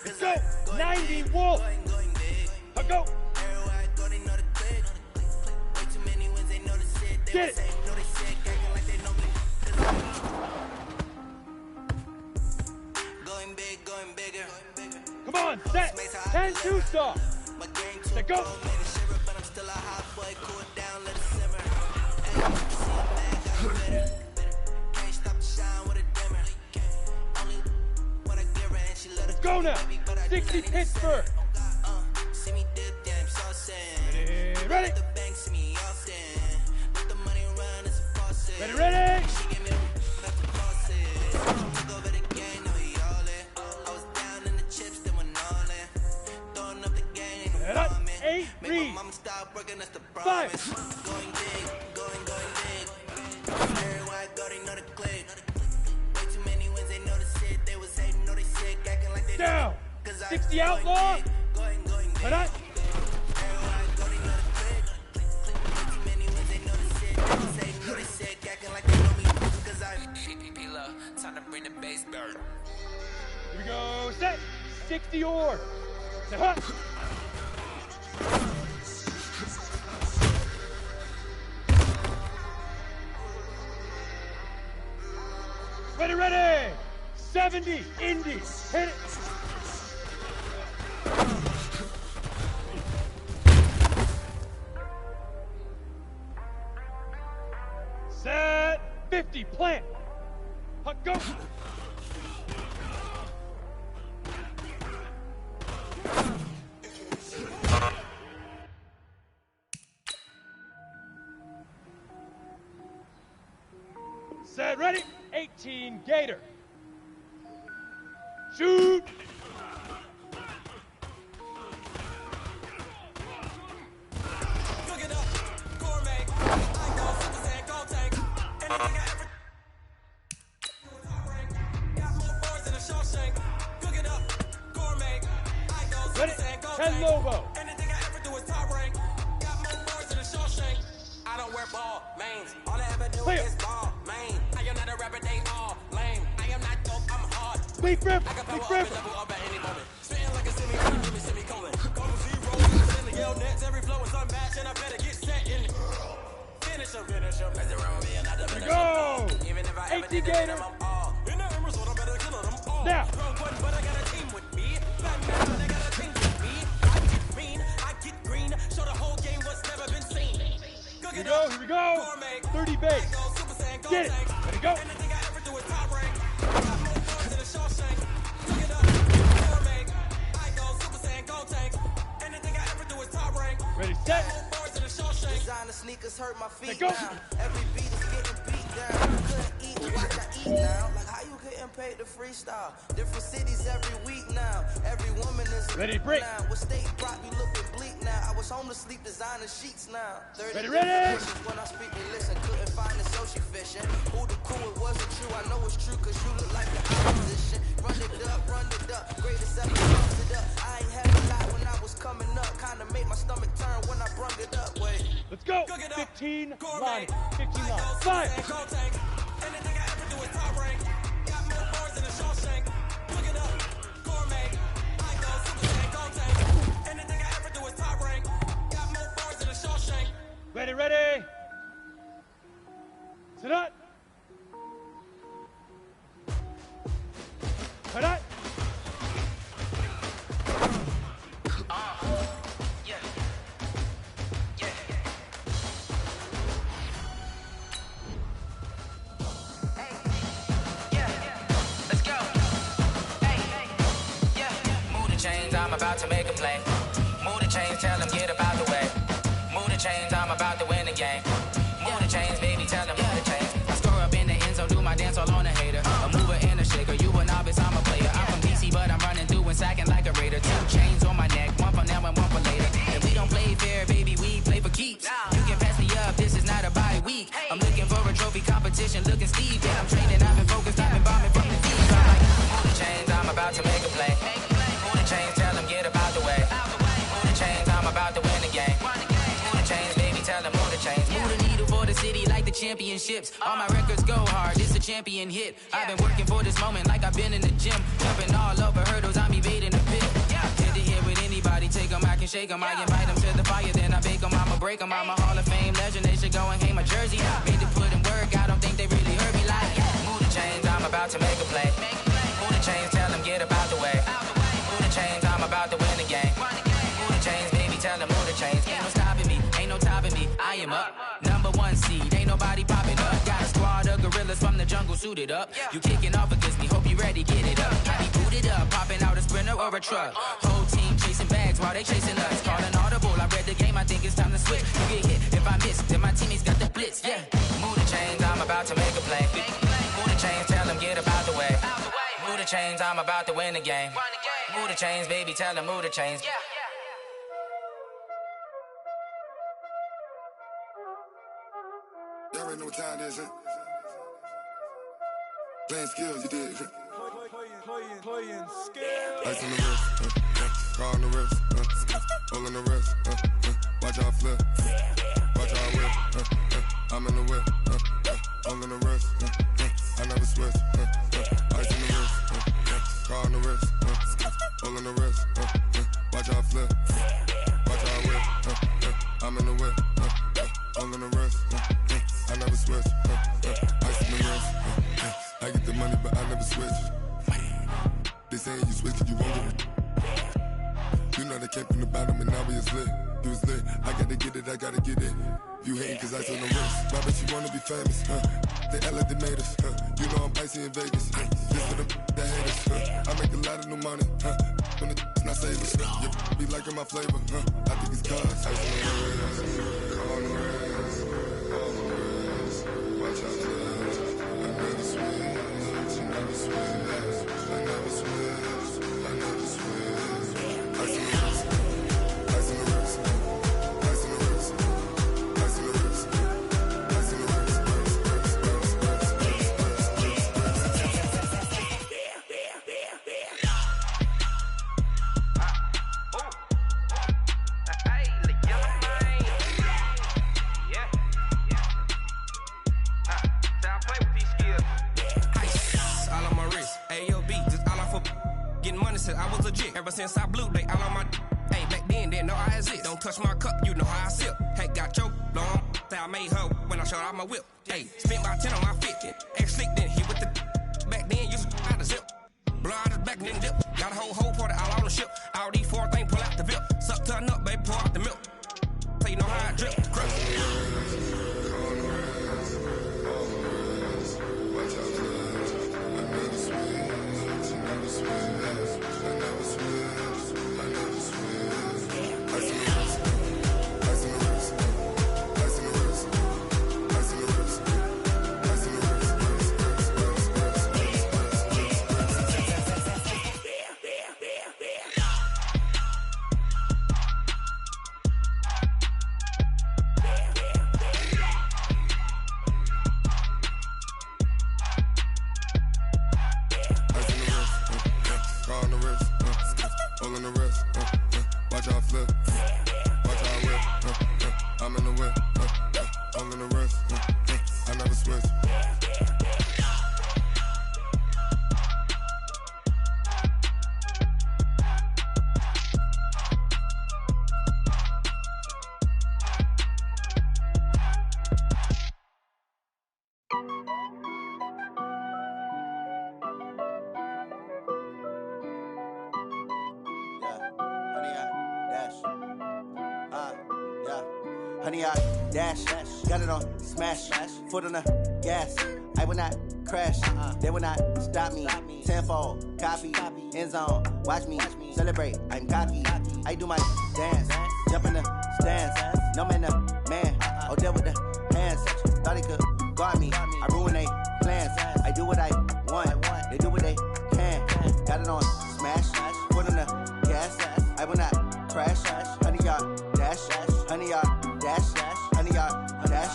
Let's go. 90, Wolf. Let's go. Get it. Going bigger. Come on, set. 10, 2 star. Let's go. But I'm still a hot boy, cool down, let it simmer. Can't stop the shine with a dimmer. Only when I get her and she let Let's go now. 60 Pittsburgh. See me dip, damn saucing. Ready. The bank see me often. Let the money run, it's a faucet. Ready. She gave me a to cross it. Took over the game, now we all in. I was down in the chips, then went all in. Throwing up the game, ain't no bombing. 8, Make my mama stop working, that's the 5. Going big, going big. Everywhere I go, they know the click. Way too many wins, they know the shit. They was hating, know they sick, acting like they down. 60 outlaw. Going big. Right. Everywhere I go, they know the click. Way too many wins, they know the shit. They was hating, know they sick, acting like they know me. Cause I time to bring the bass bird. Here we go. Set. 60 or. Set, hut. Ready. 70, Indy. Hit it. Set. 50, plant. Hut, go. Set, ready. 18, Gator. Shoot. Cook it up, gourmet. I go 50 cent, go take anything I ever. 10 Lobo. Anything I ever do is top rank. Got more bars than a Shawshank. I don't wear ball mains. All I ever do is ball main. I am not a rapper, they all lame. I am not dope, I'm hard. Leaf rip, I can power leaf up rip. and level up at any moment. Spitting like a semicolon. Go to zero, in the yell nets. Every flow is unmatched, and I better get set in. Finish him. As the round me, another Here we go. Even if I ever 18 did it, Gator. I'm all. In the Emerald, I better kill them all. Now. Wrong button, but I got a team with me. Batman, I got a team with me. I get mean, I get green. Show the whole game what's never been seen. Here we go. 30 base. Get it. Let it go. Anything I ever do is top rank. Got more bars than a Shawshank. Look it up. Gourmet. I go Super Saiyan, go tank. Anything I ever do is top rank. Ready, set. More bars than a Shawshank. Designer sneakers hurt my feet Go. now. Every beat is getting beat down. Couldn't eat, watch I eat now. Like how you getting paid to freestyle? Different cities every week now. Every woman is a Ready, break. now. With state prop, you looking bleak now. I was home to sleep, designer sheets now. 30 Ready. When I speak, they listen. Couldn't find it, so she fishing. Who the cool, it wasn't true. I know it's true, cause you look like the opposition. Run it up. Greatest ever bumps it up. I ain't had a lot when I was coming up. Kinda made my stomach turn when I brung it up. Wait. Let's go. 15 line. 15 line. 5. Anything I ever do is top rank. Got more bars than a Shawshank. Look it up. Gourmet. I go Super Saiyan, go tank. Anything I ever do is top rank. Got more bars than a Shawshank. Ready. Sit up. Cut up. I'm about to make a play. Move the chains, tell them get about the way. Move the chains, I'm about to win the game. Move the chains, baby, tell them move the chains. I score up in the end zone, do my dance all on a hater. A mover and a shaker, you a novice, I'm a player. I'm from DC, but I'm running through and sacking like a raider. 2 chains on my neck, one for now and one for later. And we don't play fair, baby, we play for keeps. You can pass me up, this is not a bye week. I'm looking for a trophy competition, looking steep. Yeah, I'm training, I've been focused, I've been bombing from the deep. I'm like, move the chains, I'm about to make a play. Move the chains, tell them get about the way. Move the chains, I'm about to win the game. Move the chains, baby, tell them move the chains. Move the needle for the city like the championships. All my records go hard, it's a champion hit. I've been working for this moment like I've been in the gym. Jumping all over hurdles, I'm evading the pit. Hit to hit with anybody, take them, I can shake them. I invite them to the fire, then I bake them, I'ma break them. I'm a Hall of Fame legend, they should go and hang my jersey. Made to put in work, I don't think they really heard me like. Move the chains, I'm about to make a play. Move the chains, tell them get about the way. Move the chains, I'm about to win the game. Move the chains, baby, tell them move the chains. Ain't no stopping me, ain't no topping me. I am up, number 1 seed, ain't nobody popping up. Got a squad of gorillas from the jungle suited up. You kicking off against me, hope you ready, get it up. I be booted up, popping out a sprinter or a truck. Whole team chasing bags while they chasing us. Calling audible, I read the game, I think it's time to switch. You get hit, if I miss, then my teammates got the blitz, yeah. Move the chains, I'm about to make a play. Move the chains, tell them get about the way. Move the chains, I'm about to win the game. Move the chains, baby, tell them move the chains. Y'all already know what time it is, huh? Playing skills, you did. Playing skills. Ice on the wrist, car on the wrist, hole in the wrist, watch out flip, watch out whip, I'm in the whip, hole in the wrist, I never switch, ice on the wrist, car on the wrist, hole in the wrist, watch out flip, watch out whip, I'm in the whip, hole in the wrist, I never switch, ice on the wrist, I get the money but I never switch. They saying you switch 'cause you won't get it. You know they came from the bottom and now we is lit. You was lit, I gotta get it, I gotta get it. You hating 'cause ice on the wrist. Why bet you wanna be famous, They act like they made us, You know I'm icy in Vegas, This for the that hate us, I make a lot of new money, When it's not savers, You be liking my flavor, I think it's cause ice on the wrist, on the wrist, on the wrist. Watch out, cuz I never switch, I never switch. I never switch, I never switch. Ice in the wrist, ice in the wrist, ice in the wrist, ice in the wrist, ice in the wrist, said I was legit. Ever since I blew, they all on my. Hey, back then, didn't know I exist. Don't touch my cup, you know how I sip. Hey, got choked on. Say I made her when I showed out my whip. Hey, spent about 10 on my fit. Ex slick, then hit with the. Back then, used to out the zip. Blow out his back, then dip. Got a whole party all on the ship. All these 4 things, pull out the VIP. Suck, turn up, baby, pour out the milk. So you know how I drip. Honey, I dash, got it on smash, foot on the gas. I will not crash, they will not stop me. Tenfold, copy, end zone, watch me celebrate. I'm cocky, I do my dance, jump in the stands. No man, the man, oh there with the hands. Thought he could guard me, I ruin they plans. I do what I want, they do what they can. Got it on smash, foot on the gas. I will not crash, honey, y'all dash, honey, y'all dash, honey, y'all dash,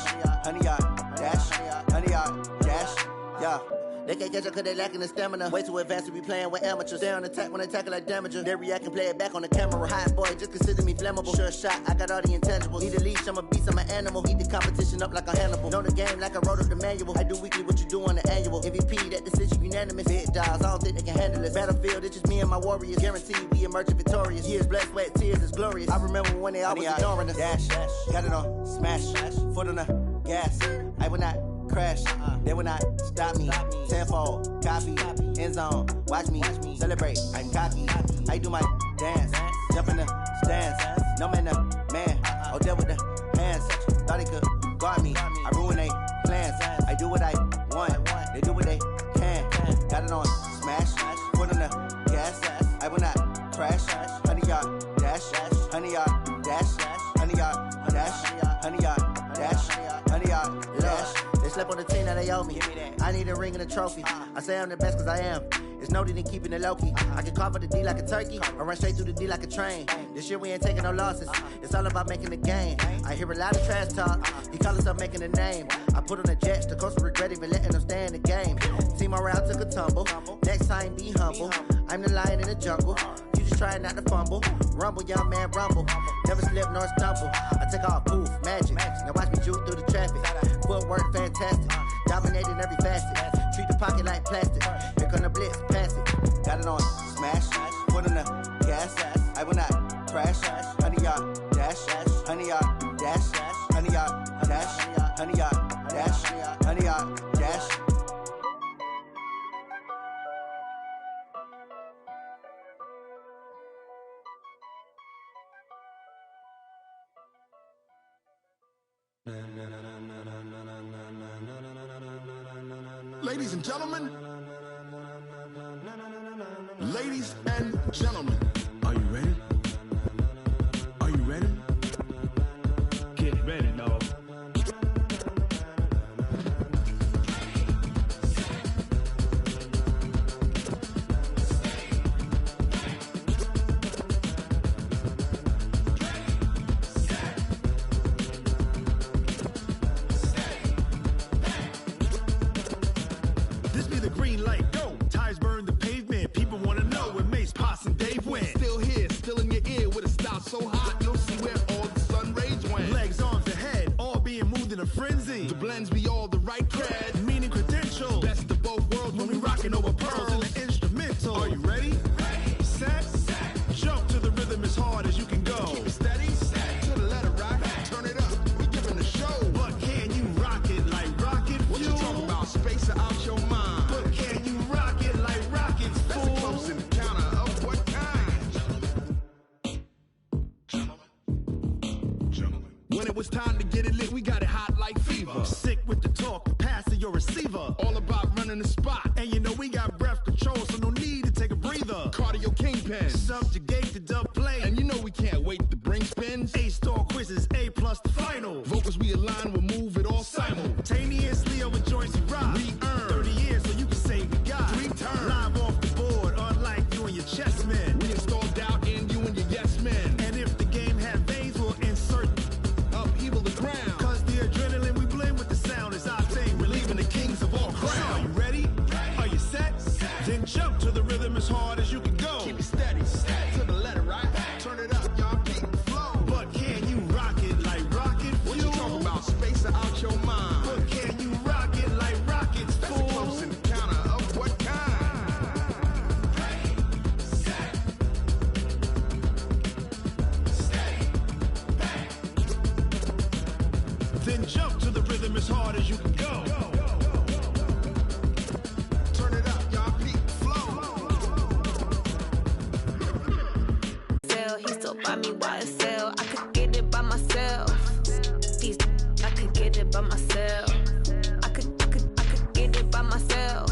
honey, y'all dash, honey, y'all dash, yeah. They can't catch up cause they lacking the stamina. Way too advanced to be playing with amateurs. Stay on attack when they tackle like damager. They react and play it back on the camera. Hot boy, just consider me flammable. Sure shot, I got all the intangibles. Need a leash, I'm a beast, I'm an animal. Eat the competition up like a Hannibal. Know the game like I wrote up the manual. I do weekly what you do on the annual. MVP, that decision unanimous. Big dogs, I don't think they can handle this. Battlefield, it's just me and my warriors. Guaranteed we emerge victorious. Years, blood, sweat, tears, it's glorious. I remember when they always ignoring us. Dash, got it on smash, foot on the gas. I will not crash, they will not stop me. Tenfold, copy, end zone, watch me celebrate. I'm cocky, I do my dance, jump in the stands. No man, the man, oh there with the hands. Thought he could guard me, I ruin they plans. I do what I want, they do what they can. Got it on smash, foot on the gas. I will not crash, honey, y'all dash, honey, y'all dash, honey, y'all dash, honey, y'all dash, honey, y'all dash. They slept on the team, now they owe me. I need a ring and a trophy. I say I'm the best cause I am. It's no need in keeping it low-key. I can carve up the D like a turkey or run straight through the D like a train. This year we ain't taking no losses. It's all about making the game. I hear a lot of trash talk. He call himself making a name. I put on the Jets. The coach will regret even letting them stay in the game. Team morale took a tumble. Next time be humble. I'm the lion in the jungle. You just trying not to fumble. Rumble, young man, rumble. Never slip nor stumble. I take off, poof, magic. Now watch me juke through the traffic. Footwork fantastic. Dominating every facet. Treat the pocket like plastic. Here come the blitz, pass it. Got it on smash. Foot on the gas. I will not crash. Honey, y'all dash. Honey, y'all dash. Honey, y'all dash. Honey, y'all dash. Honey, y'all dash. Ladies and gentlemen, ladies and gentlemen, are you ready? Are you ready? Get ready, dog. So hot, you'll see where all the sun rays went. Legs, arms, the head, all being moved in a frenzy. The blends be all the right cred, meaning credentials. Best of both worlds when we rocking over pearls in the instrumental. Are you ready? Ready, set, running the spot. And you know we got breath control, so no need to take a breather. Cardio kingpin, subjugate the dub play. And you know we can't wait to bring spins. A-star quizzes, A+ the final. Vocals we align, we'll move it all simultaneously over joints we rock. We earn 30 years so you can say we got 3 turns. Live off the board, unlike you and your chess men. We install doubt in you and your yes men. And if the game had veins, we'll insert upheaval the crown. Cause the adrenaline we blend with the sound is our thing. Relieving the kings of all crowns. Are you ready? Are you set? Then jump to the rhythm as hard as you can go. Keep it steady, to the letter, right? Turn it up, y'all, keep it flow. But can you rock it like rocket fuel? What you talking about? Space out your mind. But can you rock it like rockets, fool? That's close in the counter of what kind? Then jump to the rhythm as hard as you can go. Turn it up, y'all, peak flow. He still buy me YSL. I could get it by myself. I could get it by myself. I could get it by myself.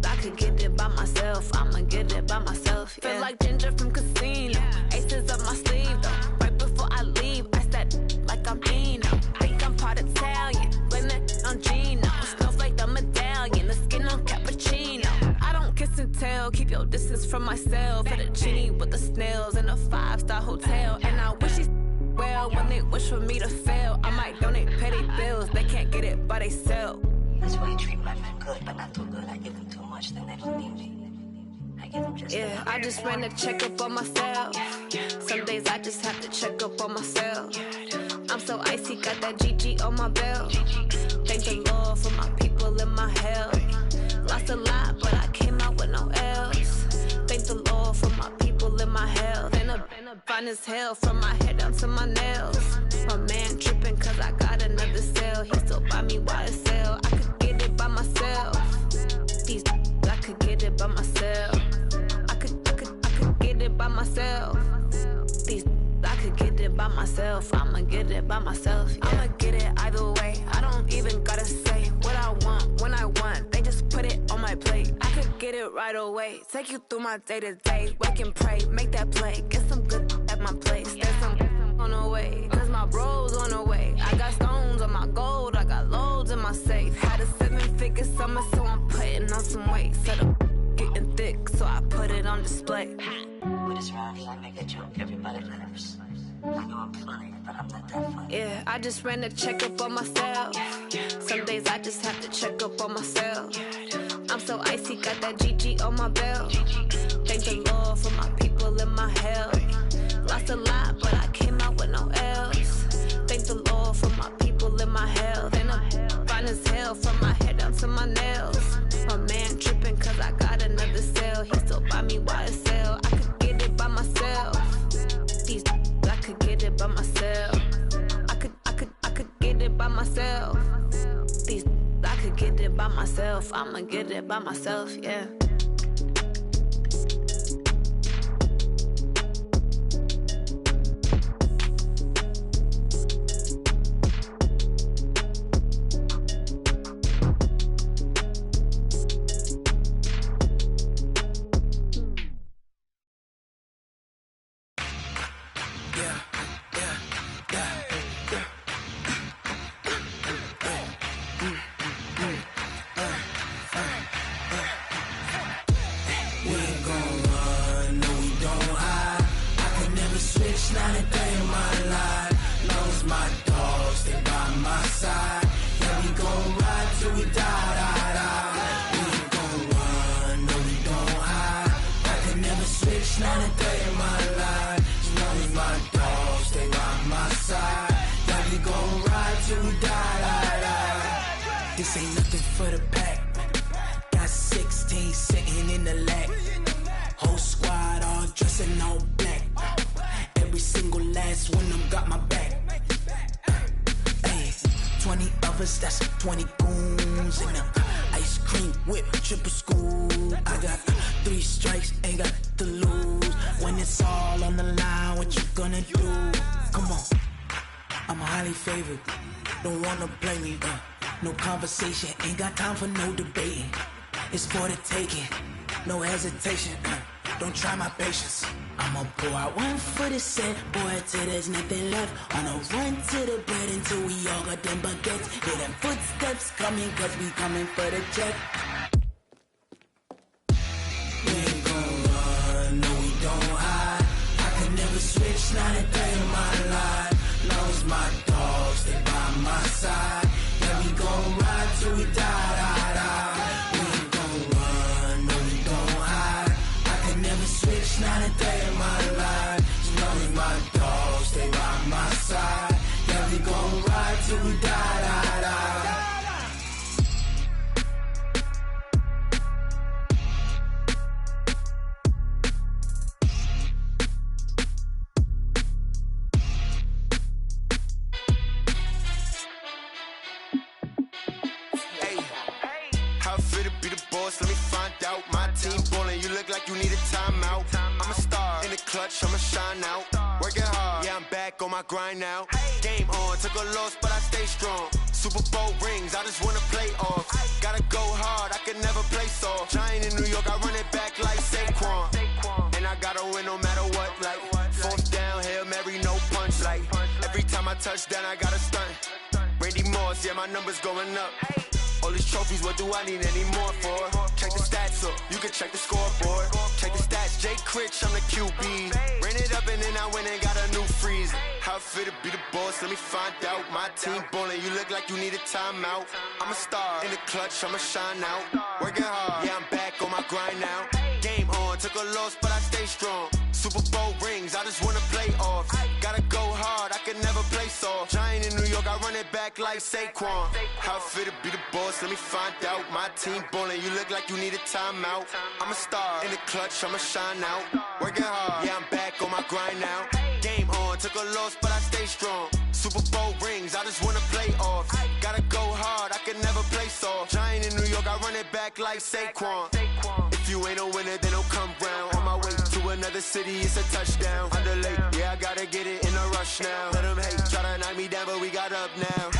I could get it by myself. I'ma get it by myself. Yeah. Feel like Ginger from Casino. Aces up my sleeve though. Right before I leave, I said like I'm Dino. Think I'm part Italian. Blame it on Gino. Snowflake the medallion. The skin on cappuccino. I don't kiss and tell. Keep your distance from myself. At a genie with the snails in a 5-star hotel. And I wish he's well when they wish for me to fail. I might donate petty bills. They can't get it by they sell. That's why you treat my men good, but not too good. I give them too much, then they don't need me. I give them just yeah, I just ran a checkup on myself. Some days I just have to check up on myself. I'm so icy, got that GG on my belt. Thank the Lord for my people in my health. Lost a lot, but I came out with no L's. Thank the Lord for my people in my health. And a fine as hell from my head down to my nails. My man tripping cause I got another cell. He still buy me YSL. I could get it by myself. I could get it by myself. I could get it by myself. I could get it by myself. I'ma get it by myself. Yeah. I'ma get it either way. I don't even gotta say what I want when I want. They just put it on my plate. I could get it right away. Take you through my day to day. Wake and pray, make that play. Get some good at my place. There's some on the way. Cause my bros on the way. I got stones on my gold. I got loads in my safe. Had a 7-figure summer, so I'm putting on some weight. Set up getting thick, so I put it on display. With this round here, I make a joke. Everybody laughs. I know I'm funny, but I'm not that funny. Yeah, I just ran a checkup on myself. Some days I just have to check up on myself. I'm so icy, got that GG on my belt. Thank the Lord for my people in my health. Lost a lot, but I came out with no L's. Thank the Lord for my people in my health. And I'm fine as hell from my head down to my nails. My man tripping cause I got another cell. He still buy me YSL. I could get it by myself. I could get it by myself. I could get it by myself. I could get it by myself. I'ma get it by myself, yeah. This ain't nothing for the pack. Got 16 sitting in the lap. Whole squad all dressing all black. Every single last one of them got my back. Hey, 20 of us, that's 20 goons in them. Ice cream whip, triple scoop. I got 3 strikes, ain't got to lose. When it's all on the line, what you gonna do? Come on, I'm highly favored. Don't wanna play me, no conversation, ain't got time for no debating. It's for the taking, no hesitation. Don't try my patience. I'ma pour out one for the set, boy, till there's nothing left. On a run to the bread until we all got them baguettes. Hear them footsteps coming, cause we coming for the check. We ain't gon' run, no we don't hide. I could never switch, not a day in my life. Long as my dogs, they by my side. Yeah, we gon' ride till we die. We ain't gon' run, no we don't hide. I could never switch, not a day in my life. As long as my dogs, they by my side. Yeah, we gon' ride till we die. Let me find out. My team ballin', you look like you need a timeout. I'm a star in the clutch, I'ma shine out. Working hard, yeah, I'm back on my grind now. Game on, took a loss, but I stay strong. Super Bowl rings, I just wanna play off. Gotta go hard, I can never play soft. Giant in New York, I run it back like Saquon. And I gotta win no matter what, like fourth down, Hail Mary, no punch. Like every time I touch down, I gotta stunt. Randy Moss, yeah, my numbers going up. All these trophies, what do I need any more for? Check the stats up, you can check the scoreboard. Check the stats, Jay Critch, I'm the QB. Ran it up and then I went and got a new freeze. How it feel to be the boss, let me find out. My team ballin', you look like you need a timeout. I'm a star in the clutch, I'ma shine out. Working hard, yeah, I'm back on my grind now. Game on, took a loss, but I stay strong. Super Bowl rings, I just wanna play off. Gotta go hard, I can never play soft. Giant in New York, I run it back like Saquon. How it feel to be the boss, let me find out. My team ballin', you look like you need a timeout. I'm a star in the clutch, I'ma shine out. Working hard, yeah, I'm back on my grind now. Game on, took a loss, but I stay strong. Super Bowl rings, I just wanna play off. Gotta go hard, I can never play soft. Giant in New York, I run it back like Saquon. If you ain't a winner, then don't come round. On my way to another city, it's a touchdown. Underlay, yeah, I gotta get it in a rush now. Let them hate, try to knock me down, but we got up now.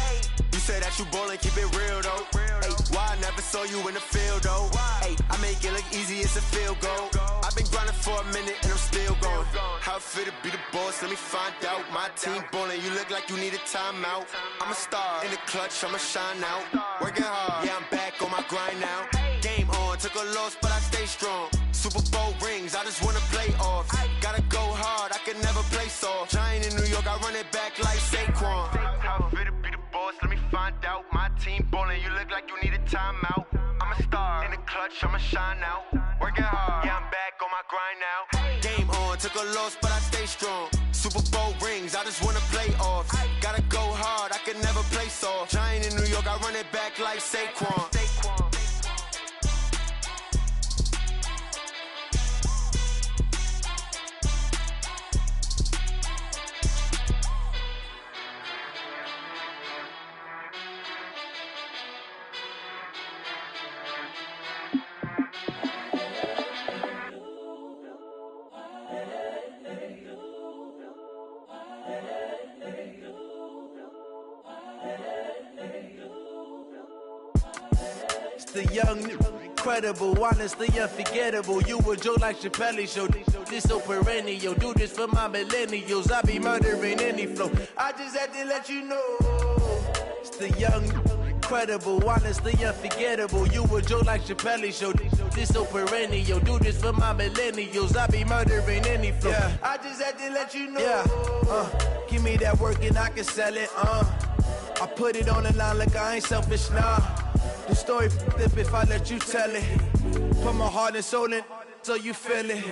You say that you ballin', keep it real though. Ay, why I never saw you in the field though? Ay, I make it look easy, it's a field goal. I've been grinding for a minute and I'm still going. How it feel to be the boss, let me find out. My team ballin', you look like you need a timeout. I'm a star in the clutch, I'ma shine out. Working hard, yeah, I'm back on my grind now. Game on, took a loss, but I stay strong. Super Bowl rings, I just wanna play off. Gotta go hard, I can never play soft. Giant in New York, I run it back like Saquon. How it feel to be the boss, let me find out. My team ballin', you look like you need a timeout. I'm a star in the clutch, I'ma shine out. Working hard, yeah, I'm back on my grind now. Game on, took a loss, but I stay strong. Super Bowl rings, I just wanna play off. Gotta go hard, I can never play soft. Giant in New York, I run it back like Saquon. The young, incredible, honestly unforgettable. You a joke like Chappelle show. This so perennial. Do this for my millennials. I be murdering any flow. I just had to let you know. It's the young, incredible, honestly unforgettable. You a joke like Chappelle show. This so perennial. Do this for my millennials. I be murdering any flow. Yeah. I just had to let you know. Yeah. Give me that work and I can sell it. I put it on the line like I ain't selfish, nah. The story f***ed if I let you tell it. Put my heart and soul in so you feel it.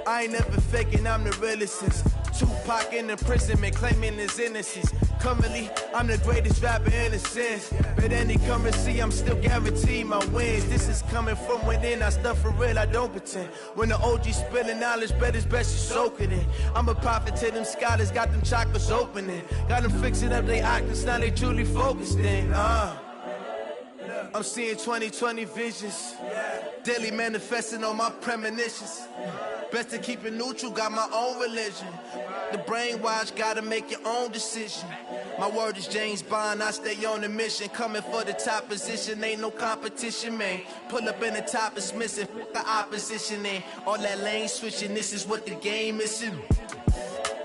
I ain't never faking, I'm the realest since Tupac in imprisonment, claiming his innocence. Currently, I'm the greatest rapper in a sense. But any currency, I'm still guaranteed my wins. This is coming from within, I stuff for real, I don't pretend. When the OG spilling knowledge, bet it's best you soak it in. I'm a prophet to them scholars, got them chakras opening. Got them fixing up they octaves, now they truly focused in. I'm seeing 2020 visions, daily manifesting on my premonitions. Best to keep it neutral, got my own religion. The brainwash, gotta make your own decision. My word is James Bond, I stay on the mission. Coming for the top position, ain't no competition, man. Pull up in the top, it's missing, the opposition, and all that lane switching, this is what the game is.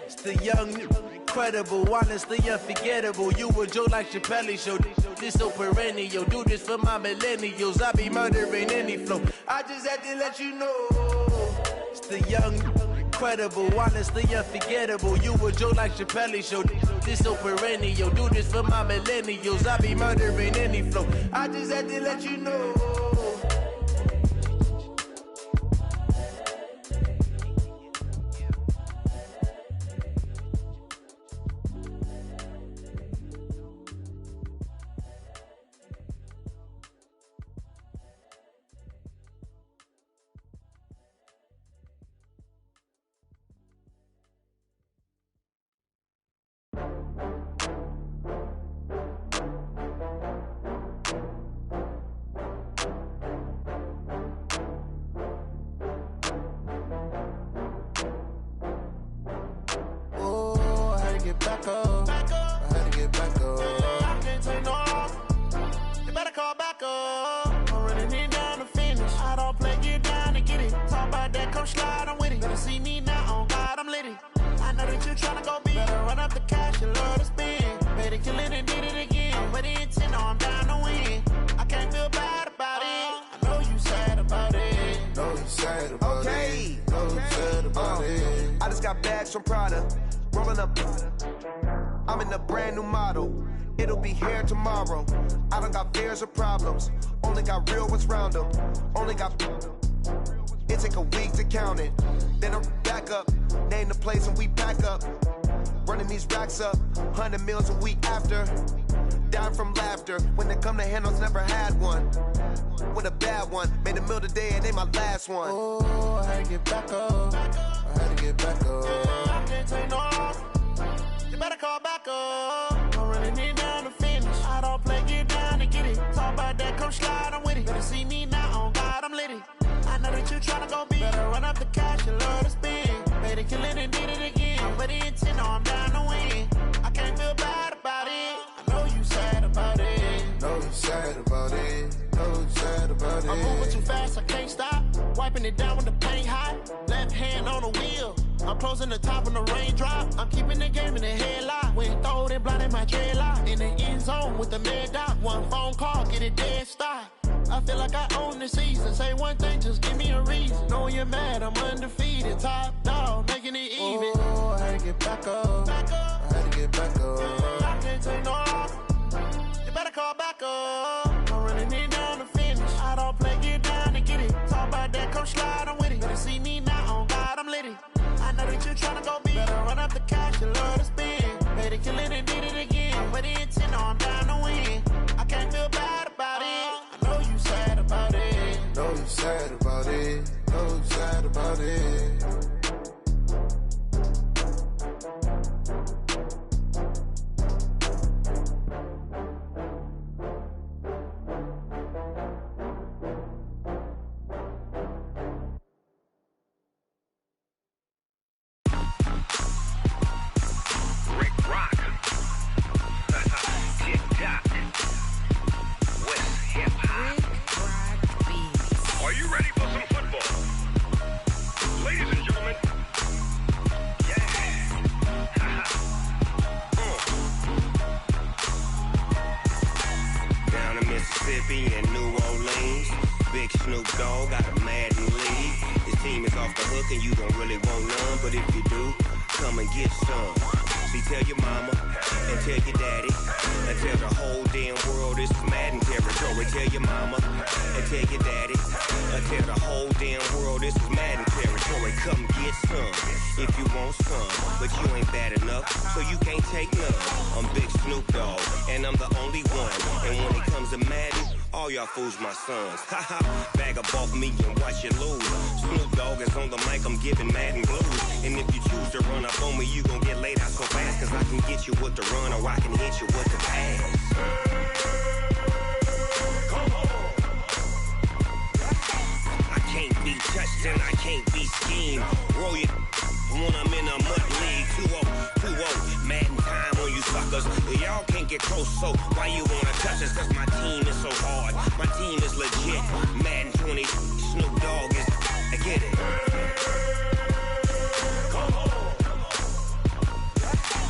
It's the young, incredible, honestly unforgettable. You a joke like Chappelle show, this so perennial. Do this for my millennials, I be murdering any flow. I just had to let you know. It's the young, incredible, honestly unforgettable. You a joke like Chappelle show, this so perennial. Do this for my millennials, I be murdering any flow. I just had to let you know. From Prada, rolling up. I'm in a brand new model. It'll be here tomorrow. I don't got fears or problems. Only got real ones round them. Only got. It take a week to count it. Then I'm back up. Name the place and we pack up. Running these racks up. 100 meals a week after. Dying from laughter. When they come to handles, never had one. With a bad one. Made a meal today and they my last one. Oh, I had to get back up. I had to get back up. I can't take no off. You better call back up. I'm running it down to finish. I don't play, get down to get it. Talk about that, come slide, I'm with it. Better see me now, on God, I'm litty. I know that you tryna go big. Better run up the cash, you love to spend. Made it, kill it, and did it again. But the intent, no, I'm down to win. I can't feel bad about it. I know you sad about it. Know you sad about it. Know you sad about it. I'm moving too fast, I can't stop. Wiping it down with the paint hot. Left hand on the wheel. I'm closing the top when the raindrop. I'm keeping the game in the headlock. When throwed and blinded my dreadlock. In the end zone with the mad dot. One phone call, get it dead stop. I feel like I own the season. Say one thing, just give me a reason. Knowing you're mad, I'm undefeated. Top dog, making it even. Oh, I had to get back up. Back up. I had to get back up. I can't take no off. You better call back up. I'm running it down to finish. I don't play, get down to get it. Talk about that, come slide, I'm with it. Better see me now, on God, I'm litty. I know that you tryna go big. Better run up the cash, you love to spend. Made it, kill it, and did it again. But the intent, no, I'm down to win. I can't feel bad about it. I know you sad about it. Know you sad about it. Know you sad about it. Mississippi and New Orleans. Big Snoop Dogg got a Madden league. His team is off the hook and you don't really want none, but if you do, come and get some. See, tell your mama and tell your daddy and tell the whole damn world this is Madden territory. Tell your mama and tell your daddy and tell the whole damn world this is Madden territory. Come get some if you want some, but you ain't bad enough, so you can't take none. I'm Big Snoop Dogg and I'm the only one. And when it comes to Madden, all y'all fools my sons. Haha, bag up off me and watch you lose. Snoop Dogg is on the mic, I'm giving Madden blues. And if you choose to run up on me, you gon' get laid out so fast. Cause I can get you with the run or I can hit you with the pass. Come on. I can't be touched. touched and I can't be schemed. Roll your when I'm in a mud league. 2-0, Madden time on you suckers. Y'all can't get close, so why you wanna touch us? Cause my team is so hard. My team is legit. Madden 20, Snoop Dogg is. I get it.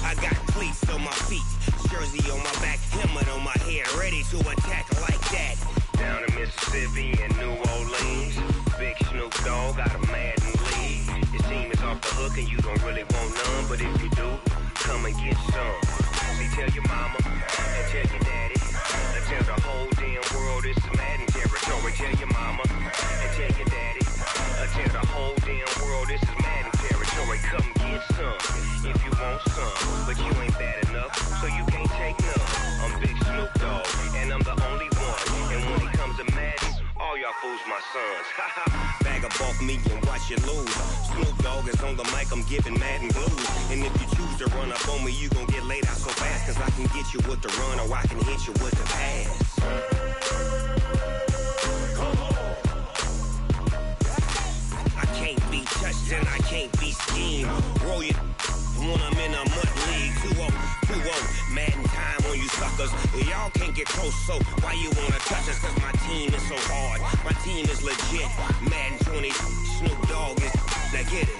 I got cleats on my feet, jersey on my back, helmet on my head, ready to attack like that. Down in Mississippi and New Orleans, Big Snoop Dogg got a Madden league. Your team is off the hook and you don't really want none, but if you do, come and get some. See, tell your mama and tell your daddy, and tell the whole damn world it's Madden territory. Tell your mama and tell your daddy, and tell the whole damn world this is Madden territory. Come get some if you want some, but you ain't bad enough, so you can't take none. I'm Big Snoop Dogg, and I'm the only one. And when it comes to Madden, all y'all fools my sons. Bag a bulk me and watch you lose. Snoop Dogg is on the mic, I'm giving Madden blues. And if you choose to run up on me, you gon' get laid out so fast. Cause I can get you with the run or I can hit you with the pass. I can't be touched and I can't be schemed. Roll your when I'm in a mud league. 2-0, Madden time on you suckers. Y'all can't get close, so why you wanna touch us? Cause my team is so hard. My team is legit. Madden 20, Snoop Dogg is. Now get it.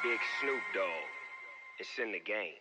Big Snoop Dogg. It's in the game.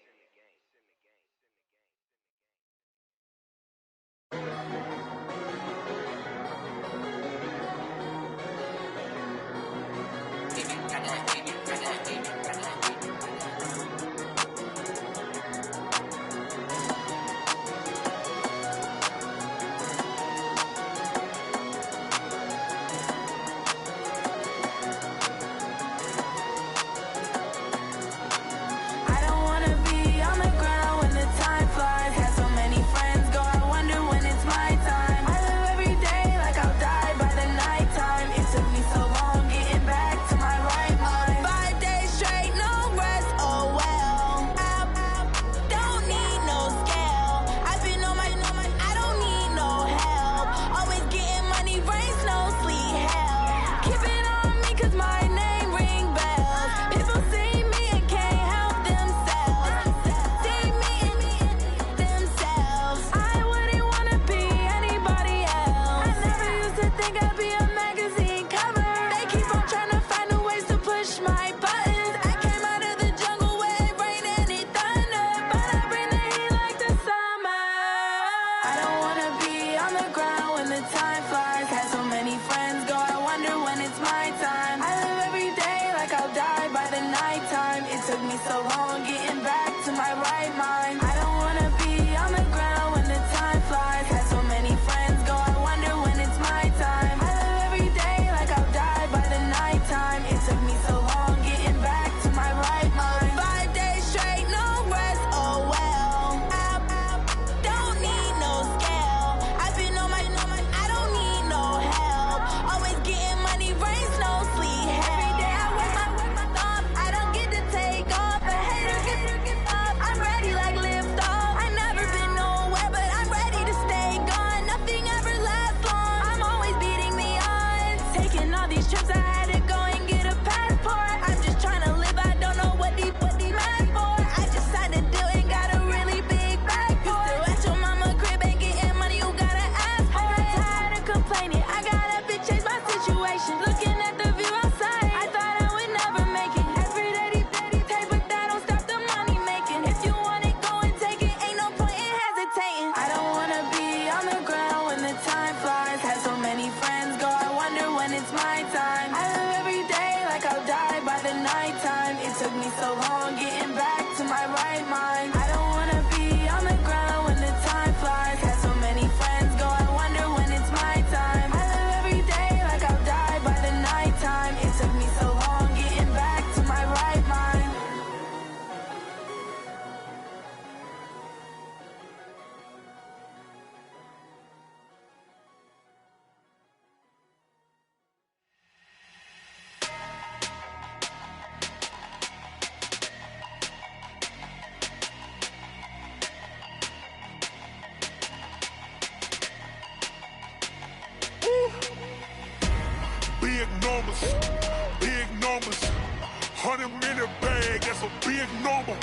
big number.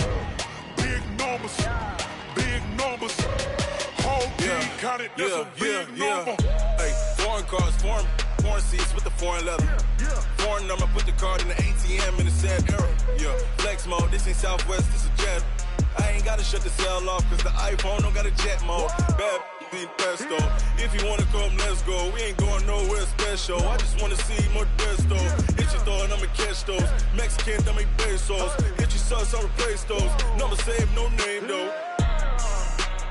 Big numbers. Big numbers. Whole team counted, that's a big number. Hey, foreign cars, foreign seats with the foreign leather. Foreign number, put the card in the ATM in the sad era. Yeah, flex mode, this ain't Southwest, this is Jet. I ain't gotta shut the cell off, cause the iPhone don't got a jet mode. Bad be pesto. If you wanna come, let's go. We ain't going nowhere special. I just wanna see more Modesto. Hit your thought, I'ma catch those. Mexican, dummy pesos. Hit your sus, I'll replace those. Number save, no name though.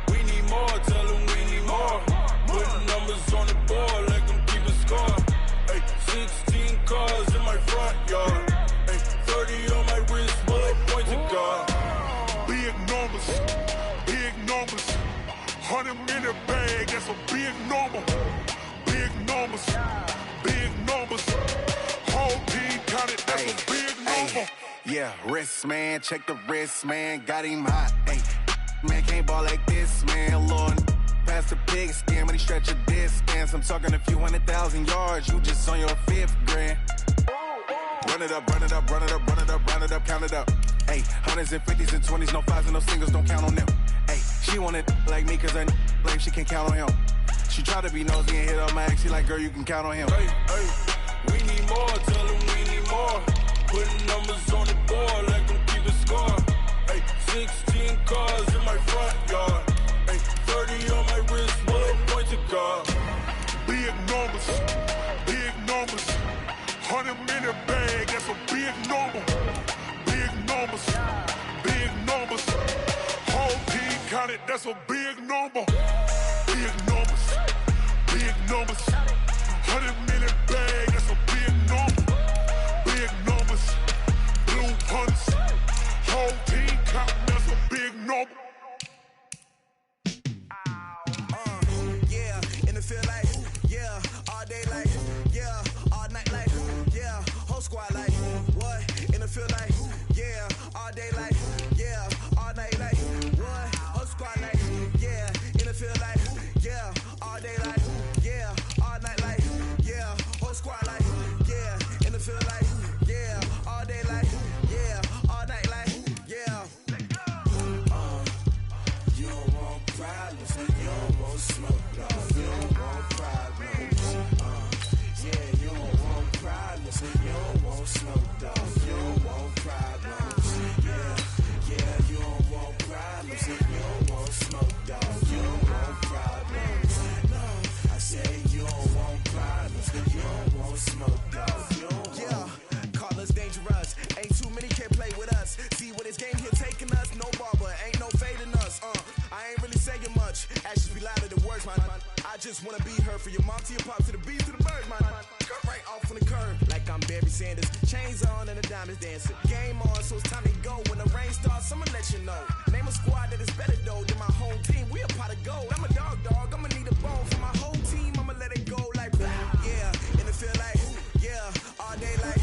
We need more, tell them we need more. Putting numbers on the board, like them keep a score. Hey, 16 cars in my front yard. Hey, 30 on my wrist, bullet point to God. Big numbers, big numbers. 100 in the bag, that's a big number. Big numbers, big numbers. Whole team counted, that's a big number. Yeah, wrist man, check the wrist man, got him hot. Hey, man can't ball like this, man. Lord, past the pig skin, but he stretch a distance. I'm talking a few 100,000 yards, you just on your 5th grand. Run it up, run it up, run it up, run it up, run it up, count it up. Hey, 100s and 50s and 20s, no 5s and no singles, don't count on them. Hey, she want it like me, cause her like she can count on him. She try to be nosy and hit up my ex, she like, girl, you can count on him. Hey, hey, we need more, tell them we need more. Putting numbers on the board, like them keep a score. Hey, 16 cars in my front yard. Hey, 30 on my wrist, bullet point to God. Big numbers, big numbers. 100 in the bag, that's a big number. Big numbers, big numbers. Whole team counted, that's a big number. Big numbers, big numbers. 100 in the bag, that's a big number. Big numbers, blue hunts. Whole team counting, that's a big number. Yeah, in the field like, yeah, all day like, yeah, all night like, yeah, whole squad like, what? In the field like, yeah, all day like, yeah, all night like, what? Whole squad like, yeah, in the field like, yeah, all day like, yeah, all night like, yeah, whole squad like, yeah, in the field like, yeah, all day like, yeah, all night like, yeah. You don't want problems, you don't want smoke, dog. You don't want problems. Yeah, you don't want problems, you don't want smoke, dog. You don't want problems. Yeah, you don't want problems, you don't want smoke, dog. You don't want problems. No, I say you don't want problems, you don't want smoke, dog. You don't want. Yeah, call us dangerous. Ain't too many can play with us. See what this game here taking us. No barber, ain't no fading us. I ain't really saying much. Actions be louder than words, man. I just wanna be heard for your mom to your pop to the beat to the bird, man. Cut right off on the curb, like I'm Barry Sanders. Chains on and the diamonds dancing. Game on, so it's time to go. When the rain starts, I'ma let you know. Name a squad that is better though than my home team. We a pot of gold. I'm a dog. I'ma need a bone for my whole team. I'ma let it go like, yeah, in the field like, yeah, all day like.